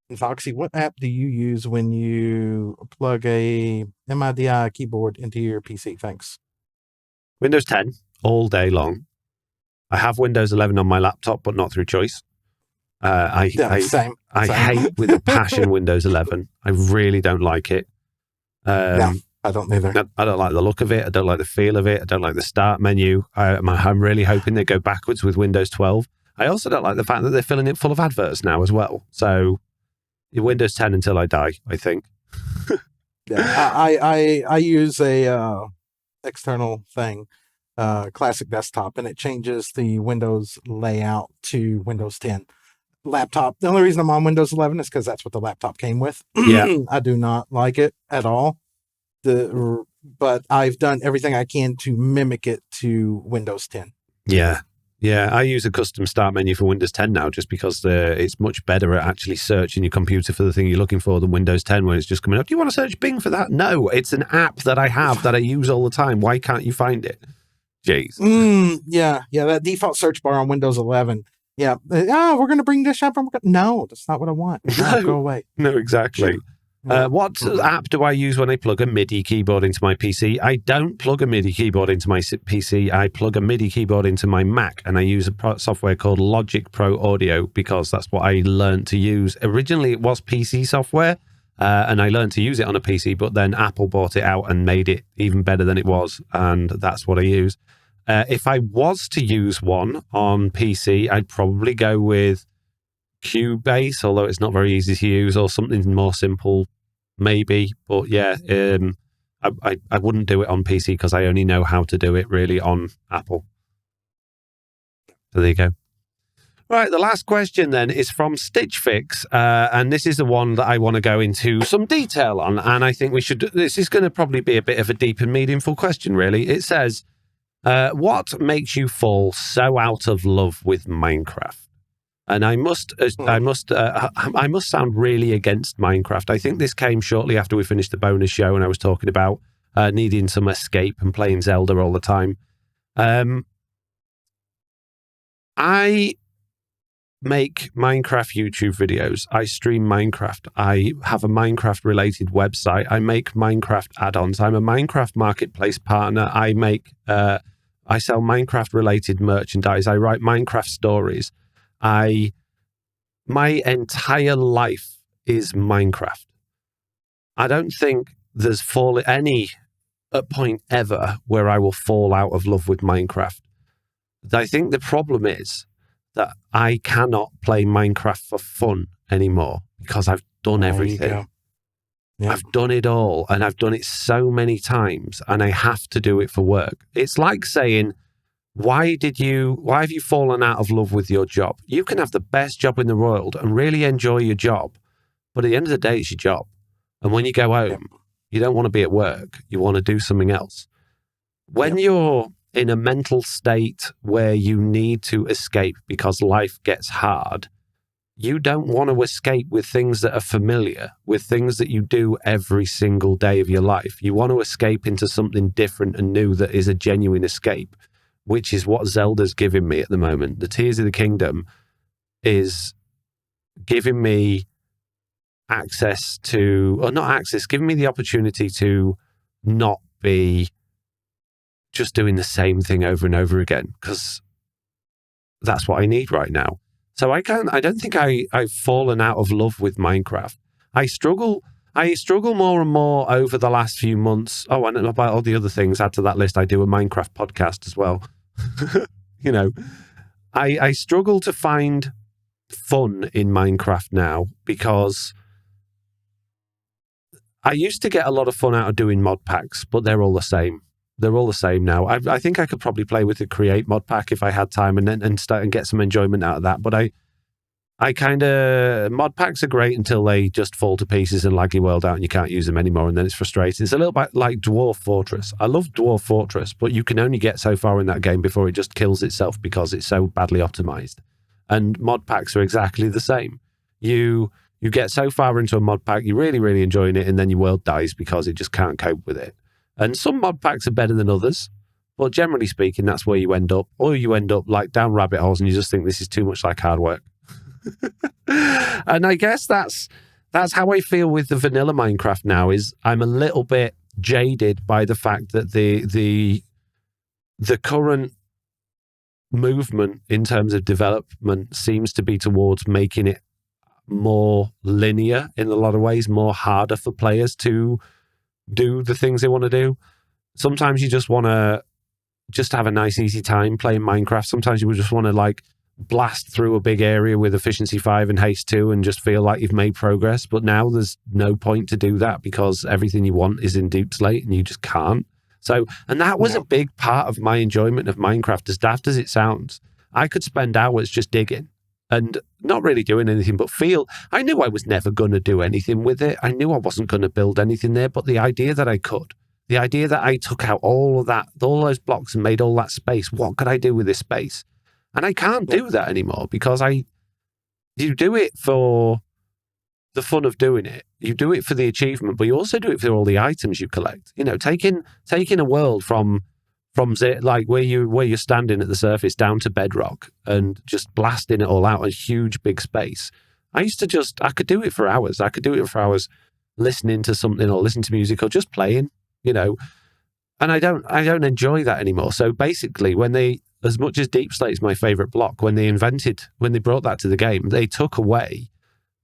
And Foxy, what app do you use when you plug a MIDI keyboard into your PC? Thanks. Windows 10 all day long. I have Windows 11 on my laptop, but not through choice. Same. I hate with a passion Windows 11. I really don't like it. I don't either. I don't like the look of it. I don't like the feel of it. I don't like the start menu. I'm really hoping they go backwards with Windows 12. I also don't like the fact that they're filling it full of adverts now as well. So Windows 10 until I die, I think. I use a external thing, classic desktop, and it changes the Windows layout to Windows 10 laptop. The only reason I'm on Windows 11 is because that's what the laptop came with. Yeah. I do not like it at all. The but I've done everything I can to mimic it to Windows 10. Yeah. Yeah, I use a custom start menu for Windows 10 now just because it's much better at actually searching your computer for the thing you're looking for than Windows 10 when it's just coming up. Do you want to search Bing for that? No, it's an app that I have that I use all the time. Why can't you find it? Jeez. Yeah, that default search bar on Windows 11. Yeah. We're going to bring this up. No, that's not what I want. No, go away. No, exactly. What app do I use when I plug a MIDI keyboard into my PC? I don't plug a MIDI keyboard into my PC. I plug a MIDI keyboard into my Mac, and I use a software called Logic Pro Audio because that's what I learned to use. Originally, it was PC software, and I learned to use it on a PC, but then Apple bought it out and made it even better than it was, and that's what I use. If I was to use one on PC, I'd probably go with Cubase, although it's not very easy to use, or something more simple, maybe. But yeah, I wouldn't do it on PC because I only know how to do it really on Apple. So there you go. Right, the last question then is from Stitch Fix, and this is the one that I want to go into some detail on, and I think this is going to probably be a bit of a deep and meaningful question, really. It says, what makes you fall so out of love with Minecraft? And I must sound really against Minecraft. I think this came shortly after we finished the bonus show, and I was talking about needing some escape and playing Zelda all the time. I make Minecraft YouTube videos. I stream Minecraft. I have a Minecraft-related website. I make Minecraft add-ons. I'm a Minecraft marketplace partner. I sell Minecraft-related merchandise. I write Minecraft stories. My entire life is Minecraft. I don't think there's any point ever where I will fall out of love with Minecraft. I think the problem is that I cannot play Minecraft for fun anymore because I've done everything. Yeah. I've done it all, and I've done it so many times, and I have to do it for work. It's like saying, why have you fallen out of love with your job? You can have the best job in the world and really enjoy your job, but at the end of the day, it's your job. And when you go home, you don't want to be at work. You want to do something else. When you're in a mental state where you need to escape because life gets hard, you don't want to escape with things that are familiar, with things that you do every single day of your life. You want to escape into something different and new that is a genuine escape, which is what Zelda's giving me at the moment. The Tears of the Kingdom is giving me giving me the opportunity to not be just doing the same thing over and over again, because that's what I need right now. So I don't think I've fallen out of love with Minecraft. I struggle more and more over the last few months. Oh, and about all the other things, add to that list, I do a Minecraft podcast as well. I struggle to find fun in Minecraft now because I used to get a lot of fun out of doing mod packs, but they're all the same. They're all the same now. I think I could probably play with the Create mod pack if I had time and start and get some enjoyment out of that. But mod packs are great until they just fall to pieces and lag your world out and you can't use them anymore, and then it's frustrating. It's a little bit like Dwarf Fortress. I love Dwarf Fortress, but you can only get so far in that game before it just kills itself because it's so badly optimized. And mod packs are exactly the same. You get so far into a mod pack, you're really, really enjoying it, and then your world dies because it just can't cope with it. And some mod packs are better than others, but generally speaking, that's where you end up. Or you end up like down rabbit holes and you just think this is too much like hard work. And I guess that's how I feel with the vanilla Minecraft now. Is I'm a little bit jaded by the fact that the current movement in terms of development seems to be towards making it more linear in a lot of ways, more harder for players to do the things they want to do. Sometimes you just want to just have a nice easy time playing Minecraft. Sometimes you just want to like blast through a big area with efficiency 5 and haste 2 and just feel like you've made progress. But now there's no point to do that because everything you want is in Deep Slate and you just can't. So, and that was a big part of my enjoyment of Minecraft, as daft as it sounds. I could spend hours just digging and not really doing anything but I knew I was never going to do anything with it. I knew I wasn't going to build anything there, but the idea that I could, The idea that I took out all those blocks and made all that space, what could I do with this space? And I can't do that anymore because you do it for the fun of doing it. You do it for the achievement, but you also do it for all the items you collect. You know, taking a world from like where you're standing at the surface down to bedrock and just blasting it all out in a huge big space. I could do it for hours. I could do it for hours listening to something or listening to music or just playing, you know. And I don't enjoy that anymore. So basically, as much as Deep Slate is my favorite block, when they brought that to the game, they took away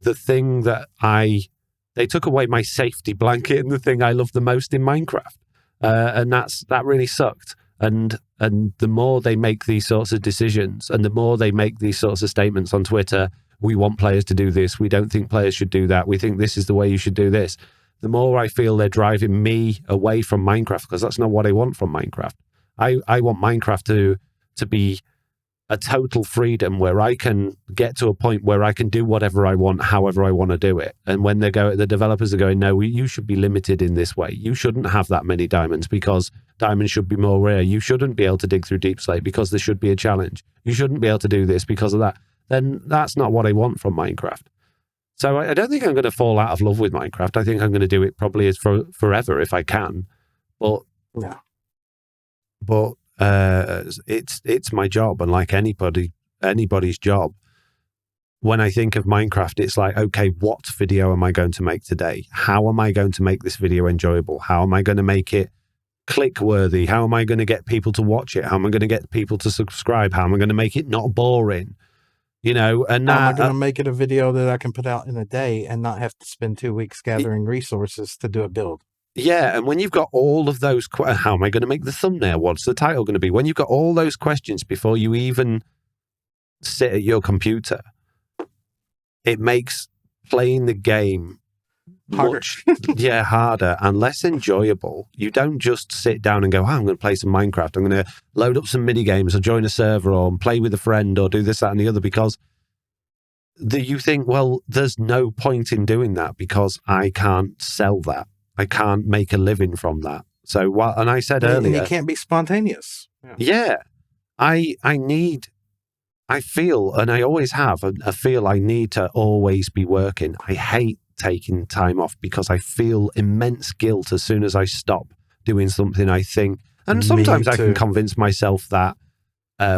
the thing they took away my safety blanket and the thing I love the most in Minecraft. And that really sucked. And the more they make these sorts of decisions and the more they make these sorts of statements on Twitter, we want players to do this. We don't think players should do that. We think this is the way you should do this. The more I feel they're driving me away from Minecraft, because that's not what I want from Minecraft. I want Minecraft to be a total freedom where I can get to a point where I can do whatever I want, however I want to do it. And when the developers are going, no, you should be limited in this way. You shouldn't have that many diamonds because diamonds should be more rare. You shouldn't be able to dig through Deep Slate because there should be a challenge. You shouldn't be able to do this because of that. Then that's not what I want from Minecraft. So I don't think I'm going to fall out of love with Minecraft. I think I'm going to do it probably as forever if I can. But yeah. But it's my job, and like anybody's job. When I think of Minecraft, it's like, okay, what video am I going to make today? How am I going to make this video enjoyable? How am I going to make it click worthy? How am I going to get people to watch it? How am I going to get people to subscribe? How am I going to make it not boring? You know, and how am I going to make it a video that I can put out in a day and not have to spend 2 weeks gathering resources to do a build? Yeah, and when you've got all of those, how am I going to make the thumbnail? What's the title going to be? When you've got all those questions before you even sit at your computer, it makes playing the game harder. harder and less enjoyable. You don't just sit down and go, I'm going to play some Minecraft. I'm going to load up some mini games or join a server or play with a friend or do this, that, and the other, because you think, well, there's no point in doing that because I can't sell that. I can't make a living from that. So, and I said earlier, and you can't be spontaneous. Yeah, I feel, and I always have, I feel I need to always be working. I hate taking time off because I feel immense guilt as soon as I stop doing something I think. And sometimes I can convince myself that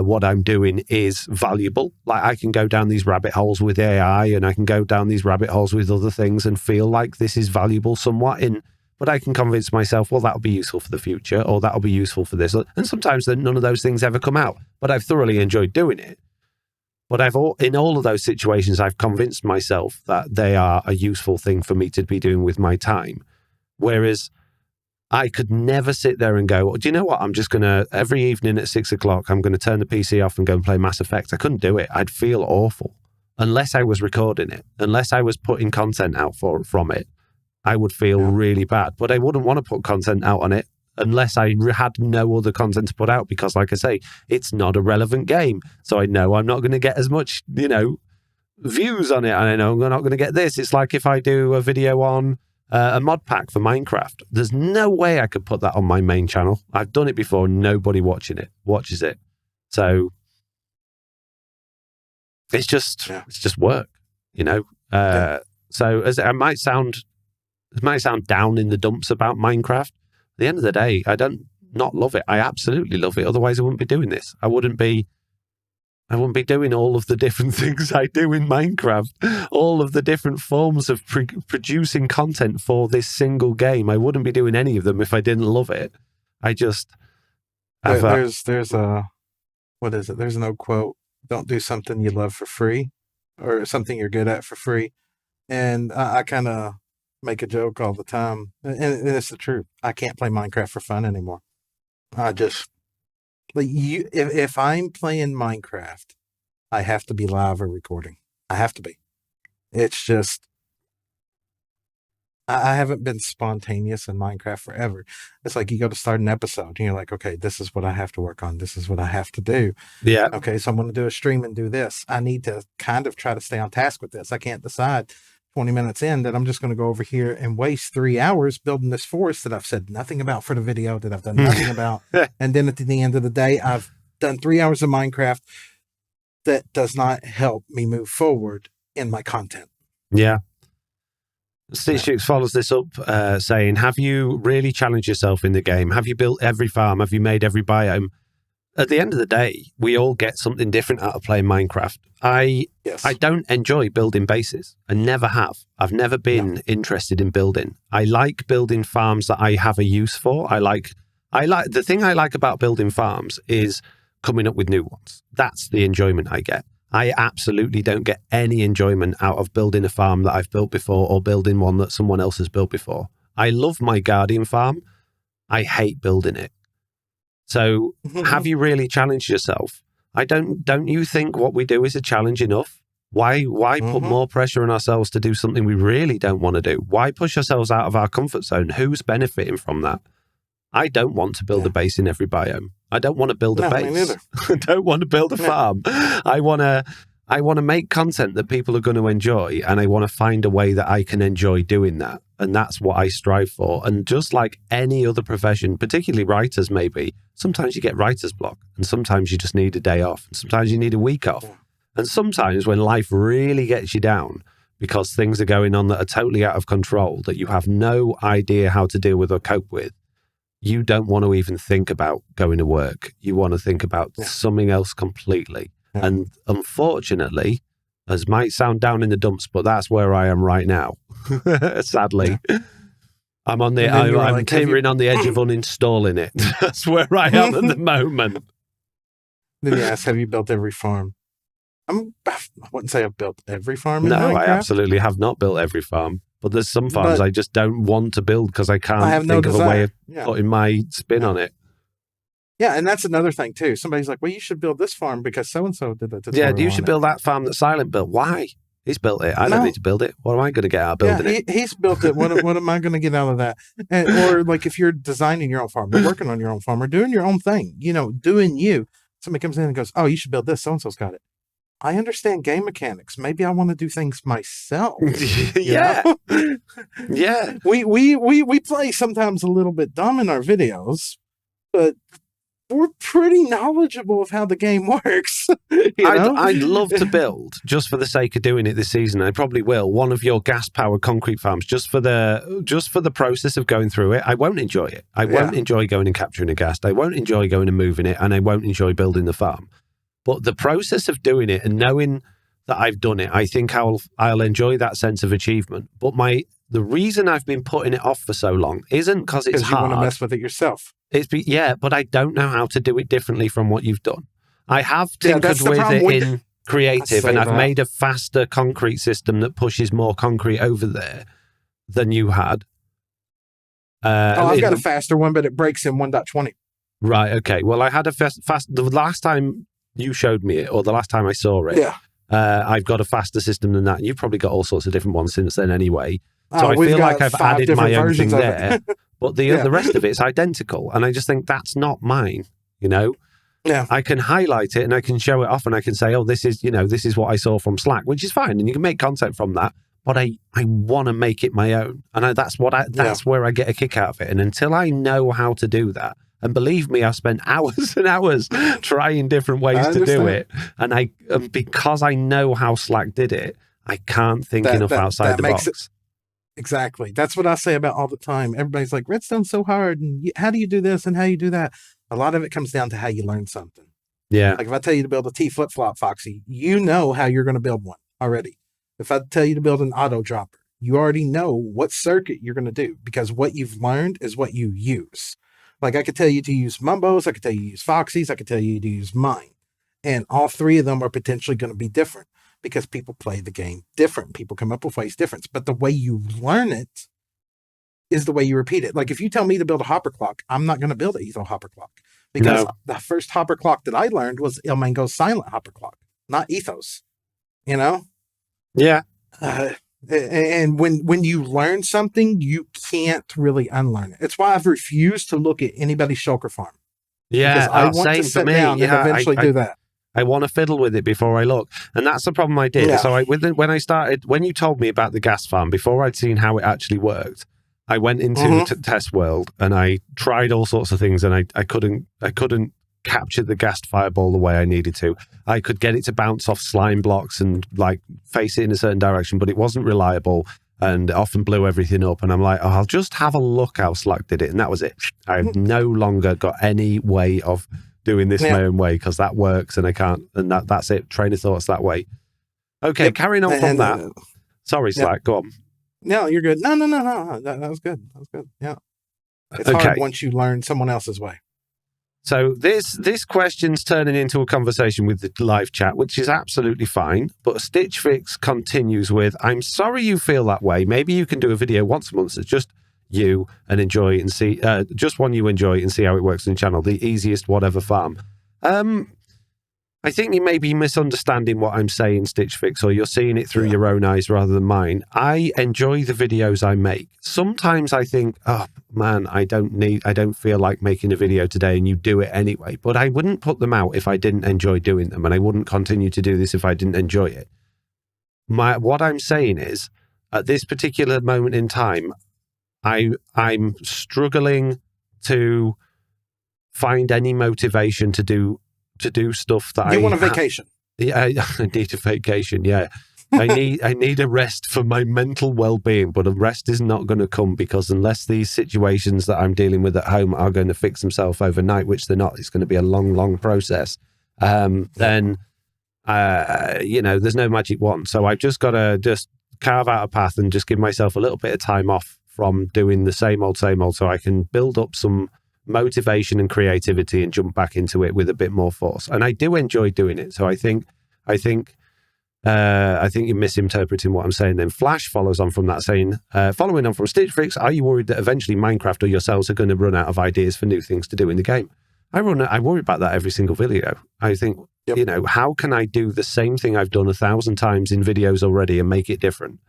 what I'm doing is valuable. Like I can go down these rabbit holes with AI and I can go down these rabbit holes with other things and feel like this is valuable somewhat but I can convince myself, well, that'll be useful for the future or that'll be useful for this. And sometimes none of those things ever come out, but I've thoroughly enjoyed doing it. But in all of those situations, I've convinced myself that they are a useful thing for me to be doing with my time. Whereas I could never sit there and go, do you know what? I'm just going to, every evening at 6 o'clock, I'm going to turn the PC off and go and play Mass Effect. I couldn't do it. I'd feel awful. Unless I was recording it, unless I was putting content out from it, I would feel really bad. But I wouldn't want to put content out on it unless I had no other content to put out because, like I say, it's not a relevant game. So I know I'm not going to get as much, views on it. And I know I'm not going to get this. It's like if I do a video on a mod pack for Minecraft. There's no way I could put that on my main channel. I've done it before. Nobody watches it. So it's just work, So as it might sound down in the dumps about Minecraft. At the end of the day, I don't not love it. I absolutely love it. Otherwise, I wouldn't be doing this. I wouldn't be doing all of the different things I do in Minecraft, all of the different forms of producing content for this single game. I wouldn't be doing any of them if I didn't love it. I just there's a what is it? There's an old quote: "Don't do something you love for free, or something you're good at for free." And I kind of make a joke all the time, and it's the truth. I can't play Minecraft for fun anymore. I just if I'm playing Minecraft, I have to be live or recording. I have to be. It's just I haven't been spontaneous in Minecraft forever. It's like you go to start an episode and you're like, okay, this is what I have to work on. This is what I have to do. Yeah. Okay, so I'm going to do a stream and do this. I need to kind of try to stay on task with this. I can't decide 20 minutes in that I'm just going to go over here and waste 3 hours building this forest that I've said nothing about for the video, that I've done nothing about. And then at the end of the day, I've done 3 hours of Minecraft that does not help me move forward in my content. Yeah. Stitch follows this up saying, have you really challenged yourself in the game? Have you built every farm? Have you made every biome? At the end of the day, we all get something different out of playing Minecraft. I don't enjoy building bases. I never have. I've never been interested in building. I like building farms that I have a use for. The thing I like about building farms is coming up with new ones. That's the enjoyment I get. I absolutely don't get any enjoyment out of building a farm that I've built before or building one that someone else has built before. I love my Guardian farm. I hate building it. So have you really challenged yourself? Don't you think what we do is a challenge enough? Why put more pressure on ourselves to do something we really don't want to do? Why push ourselves out of our comfort zone? Who's benefiting from that? I don't want to build a base in every biome. I don't want to build a base. I don't want to build a farm. I want to make content that people are going to enjoy, and I want to find a way that I can enjoy doing that. And that's what I strive for. And just like any other profession, particularly writers maybe, sometimes you get writer's block, and sometimes you just need a day off, and sometimes you need a week off. And sometimes when life really gets you down because things are going on that are totally out of control, that you have no idea how to deal with or cope with, you don't want to even think about going to work. You want to think about something else completely. And unfortunately, as might sound down in the dumps, but that's where I am right now. Sadly, I'm on the I'm teetering on the edge of uninstalling it. That's where I am at the moment. Then you ask, have you built every farm? I wouldn't say I've built every farm in Minecraft. I absolutely have not built every farm. But there's some farms I just don't want to build because I can't think of a way of putting my spin on it. Yeah, and that's another thing too. Somebody's like, well, you should build this farm because so-and-so did that. Yeah, you should build that farm that Silent built. Why? He's built it. I don't need to build it. What am I going to get out of building it? He's built it. What am I going to get out of that? Or like if you're designing your own farm, or working on your own farm, or doing your own thing, doing you. Somebody comes in and goes, oh, you should build this. So-and-so's got it. I understand game mechanics. Maybe I want to do things myself. Yeah. We play sometimes a little bit dumb in our videos, but we're pretty knowledgeable of how the game works. I'd love to build, just for the sake of doing it this season, I probably will, one of your gas-powered concrete farms, just for the process of going through it. I won't enjoy it. I won't enjoy going and capturing a ghast. I won't enjoy going and moving it, and I won't enjoy building the farm. But the process of doing it and knowing that I've done it, I think I'll enjoy that sense of achievement. But the reason I've been putting it off for so long isn't because it's hard. You want to mess with it yourself. But I don't know how to do it differently from what you've done. I have tinkered with it in creative, and I've made a faster concrete system that pushes more concrete over there than you had. I've got a faster one, but it breaks in 1.20. Right, okay. Well, I had a fast the last time you showed me it, or the last time I saw it, I've got a faster system than that. You've probably got all sorts of different ones since then anyway. So I feel like I've added my own thing there. But the rest of it's identical. And I just think that's not mine, Yeah. I can highlight it and I can show it off and I can say, oh, this is what I saw from Slack, which is fine. And you can make content from that. But I want to make it my own. And that's where I get a kick out of it. And until I know how to do that, and believe me, I've spent hours and hours trying different ways to do it. And because I know how Slack did it, I can't think enough outside the box. Exactly. That's what I say about all the time. Everybody's like, redstone's so hard. And how do you do this and how you do that? A lot of it comes down to how you learn something. Yeah. Like if I tell you to build a T flip-flop, Foxy, you know how you're going to build one already. If I tell you to build an auto dropper, you already know what circuit you're going to do because what you've learned is what you use. Like I could tell you to use Mumbos, I could tell you to use Foxys, I could tell you to use mine. And all three of them are potentially going to be different because people play the game different. People come up with ways different. But the way you learn it is the way you repeat it. Like if you tell me to build a hopper clock, I'm not going to build an etho hopper clock because the first hopper clock that I learned was Il Mango's silent hopper clock, not ethos, Yeah. And when you learn something, you can't really unlearn it. It's why I've refused to look at anybody's shulker farm. Yeah, because I want to sit down and eventually do that. I want to fiddle with it before I look. And that's the problem I did. Yeah. So when you told me about the gas farm, before I'd seen how it actually worked, I went into test world and I tried all sorts of things, and I couldn't capture the gas fireball the way I needed to. I could get it to bounce off slime blocks and like face it in a certain direction, but it wasn't reliable and it often blew everything up. And I'm like, I'll just have a look how Slack did it. And that was it. I've no longer got any way of doing this my own way, because that works and I can't, and that's it. Train of thoughts that way. Okay, carrying on from that. Sorry, Slack, go on. No, you're good. No. That was good. That was good. Yeah. It's hard once you learn someone else's way. So this question's turning into a conversation with the live chat, which is absolutely fine. But Stitch Fix continues with, I'm sorry you feel that way. Maybe you can do a video once a month that's just you and enjoy and see, just one you enjoy and see how it works on the channel. The easiest whatever farm. I think you may be misunderstanding what I'm saying, Stitch Fix, or you're seeing it through your own eyes rather than mine. I enjoy the videos I make. Sometimes I think, oh man, I don't feel like making a video today, and you do it anyway. But I wouldn't put them out if I didn't enjoy doing them, and I wouldn't continue to do this if I didn't enjoy it. What I'm saying is, at this particular moment in time, I'm struggling to find any motivation to do stuff that you want a vacation. Yeah, I need a vacation. Yeah, I need a rest for my mental well-being, but a rest is not going to come, because unless these situations that I'm dealing with at home are going to fix themselves overnight, which they're not, it's going to be a long process. Then there's no magic wand. So I've just got to carve out a path and just give myself a little bit of time off from doing the same old, so I can build up some motivation and creativity and jump back into it with a bit more force. And I do enjoy doing it. So I think you're misinterpreting what I'm saying. Then Flash follows on from that, saying, following on from Stitch Fix, are you worried that eventually Minecraft or yourselves are going to run out of ideas for new things to do in the game? I worry about that every single video. I think, how can I do the same thing I've done 1,000 times in videos already and make it different?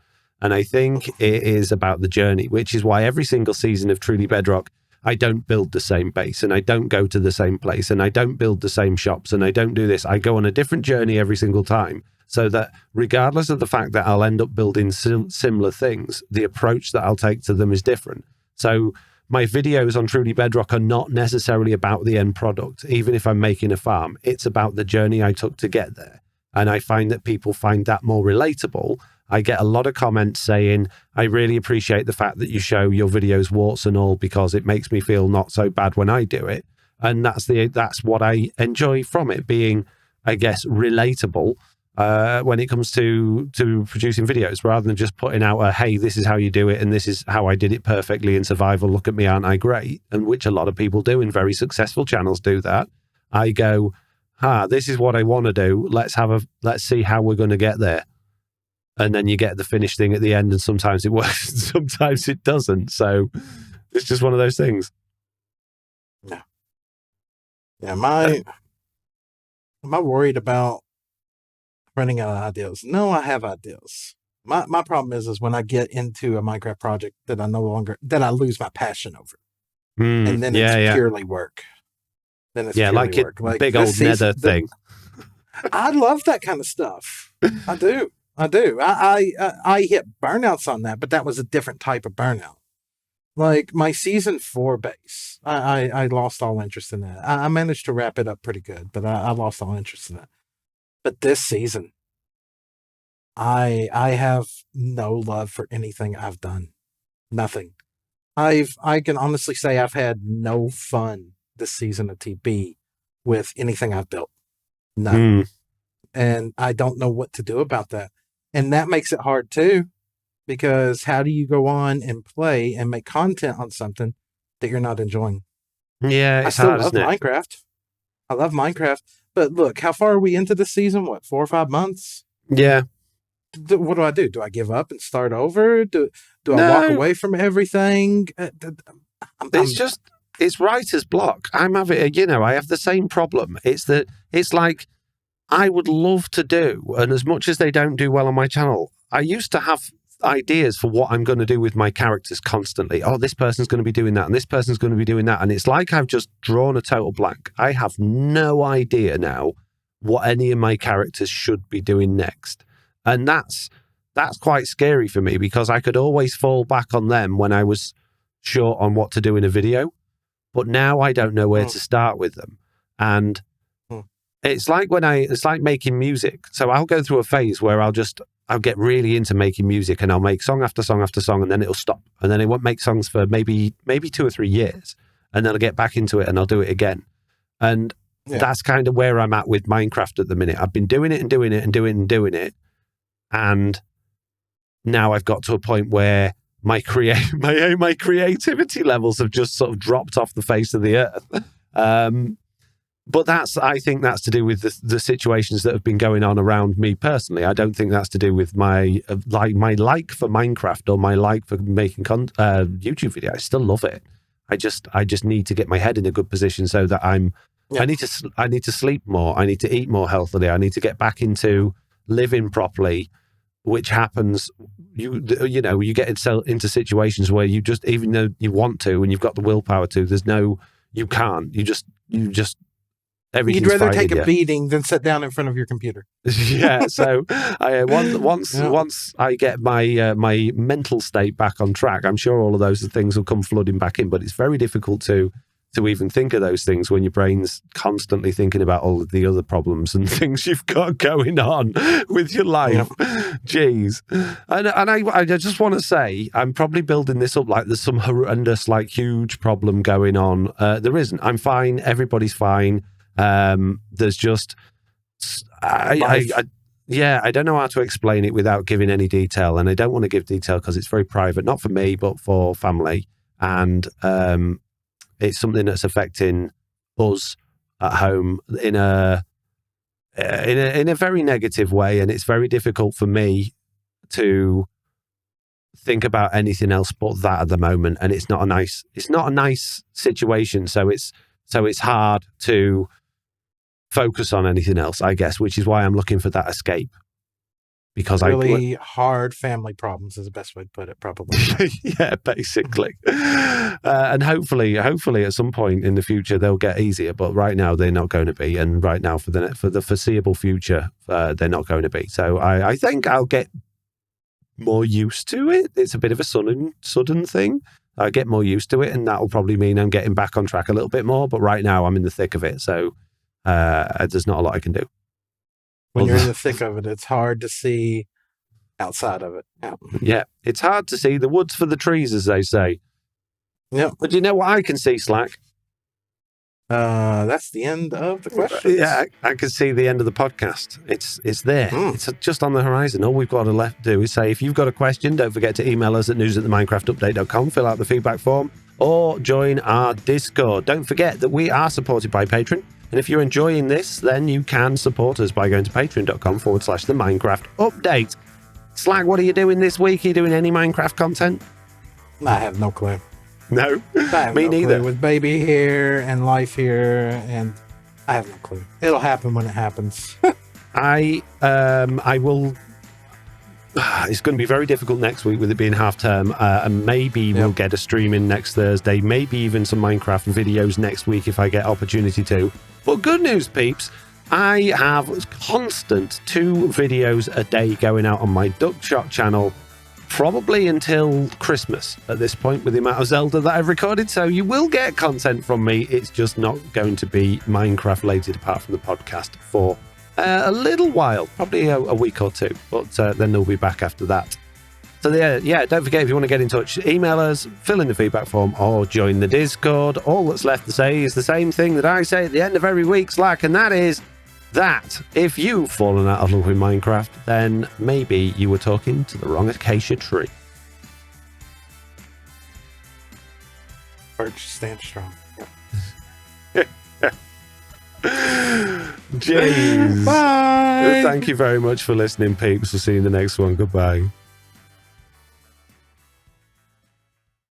And I think it is about the journey, which is why every single season of Truly Bedrock, I don't build the same base, and I don't go to the same place, and I don't build the same shops, and I don't do this. I go on a different journey every single time, so that regardless of the fact that I'll end up building similar things, the approach that I'll take to them is different. So my videos on Truly Bedrock are not necessarily about the end product. Even if I'm making a farm, it's about the journey I took to get there. And I find that people find that more relatable. I get a lot of comments saying, I really appreciate the fact that you show your videos warts and all, because it makes me feel not so bad when I do it. And that's what I enjoy from it, being, I guess, relatable when it comes to producing videos, rather than just putting out a, hey, this is how you do it and this is how I did it perfectly in survival. Look at me, aren't I great? And which a lot of people do, and very successful channels do that. I go, this is what I want to do. Let's see how we're going to get there. And then you get the finished thing at the end, and sometimes it works and sometimes it doesn't. So it's just one of those things. Yeah. Am I worried about running out of ideas? No, I have ideas. My problem is when I get into a Minecraft project that I lose my passion over. And then it's purely work. Then it's purely work. Like big old nether thing. I love that kind of stuff. I do. I hit burnouts on that, but that was a different type of burnout. Like my season 4 base, I lost all interest in that. I managed to wrap it up pretty good, but I lost all interest in that. But this season, I have no love for anything I've done. Nothing. I can honestly say I've had no fun this season of TB with anything I've built. None. And I don't know what to do about that. And that makes it hard too, because how do you go on and play and make content on something that you're not enjoying? Yeah, I still love Minecraft. I love Minecraft. But look, how far are we into the season? What, 4 or 5 months? Yeah. What do? Do I give up and start over? Do I walk away from everything? It's writer's block. I have the same problem. It's like, I would love to do, and as much as they don't do well on my channel, I used to have ideas for what I'm going to do with my characters constantly. Oh, this person's going to be doing that, and this person's going to be doing that. And it's like I've just drawn a total blank. I have no idea now what any of my characters should be doing next. And that's quite scary for me, because I could always fall back on them when I was short on what to do in a video. But now I don't know where to start with them. And it's like it's like making music. So I'll go through a phase where I'll get really into making music, and I'll make song after song after song, and then it'll stop. And then I won't make songs for maybe 2 or 3 years. And then I'll get back into it and I'll do it again. And that's kind of where I'm at with Minecraft at the minute. I've been doing it and doing it and doing it. And now I've got to a point where my creativity levels have just sort of dropped off the face of the earth. But I think that's to do with the situations that have been going on around me personally. I don't think that's to do with my like for Minecraft or my like for making YouTube videos. I still love it. I just need to get my head in a good position so that I need to sleep more. I need to eat more healthily. I need to get back into living properly, which happens. You get into situations where you just, even though you want to and you've got the willpower to, you can't. You just. You'd rather take a beating than sit down in front of your computer. Yeah. So once I get my mental state back on track, I'm sure all of those things will come flooding back in. But it's very difficult to even think of those things when your brain's constantly thinking about all of the other problems and things you've got going on with your life. Yeah. Jeez. And I just want to say, I'm probably building this up like there's some horrendous, like huge problem going on. There isn't. I'm fine. Everybody's fine. There's just I don't know how to explain it without giving any detail, and I don't want to give detail because it's very private, not for me but for family, and it's something that's affecting us at home in a very negative way, and it's very difficult for me to think about anything else but that at the moment. And it's not a nice situation, so it's hard to focus on anything else, I guess, which is why I'm looking for that escape. Because hard family problems is the best way to put it, probably. Yeah, basically. And hopefully at some point in the future they'll get easier, but right now they're not going to be. And right now for the foreseeable future, they're not going to be. So I think I'll get more used to it. It's a bit of a sudden thing. I get more used to it, and that will probably mean I'm getting back on track a little bit more. But right now I'm in the thick of it, so there's not a lot I can do. When you're in the thick of it, it's hard to see outside of it. Yeah, it's hard to see the woods for the trees, as they say. Yeah. But do you know what I can see, Slack? That's the end of the questions. Yeah, I can see the end of the podcast. It's there. It's just on the horizon. All we've got to do is say, if you've got a question, don't forget to email us at news@theminecraftupdate.com, fill out the feedback form, or join our Discord. Don't forget that we are supported by Patreon. And if you're enjoying this, then you can support us by going to patreon.com/the Minecraft Update. Slack, what are you doing this week? Are you doing any Minecraft content? I have no clue. No? Me neither. With baby here and life here, and I have no clue. It'll happen when it happens. I will. It's going to be very difficult next week with it being half term, and maybe we'll get a stream in next Thursday, maybe even some Minecraft videos next week if I get opportunity to. But good news, peeps, I have constant 2 videos a day going out on my Duckshot channel, probably until Christmas at this point with the amount of Zelda that I've recorded. So you will get content from me. It's just not going to be Minecraft related apart from the podcast for a little while, probably a week or 2, but then they'll be back after that. So yeah, don't forget, if you want to get in touch, email us, fill in the feedback form, or join the Discord. All that's left to say is the same thing that I say at the end of every week, Slack, and that is that if you've fallen out of love with Minecraft, then maybe you were talking to the wrong acacia tree. Birch stand strong. Jeez. Bye. Thank you very much for listening, peeps. We'll see you in the next one. Goodbye.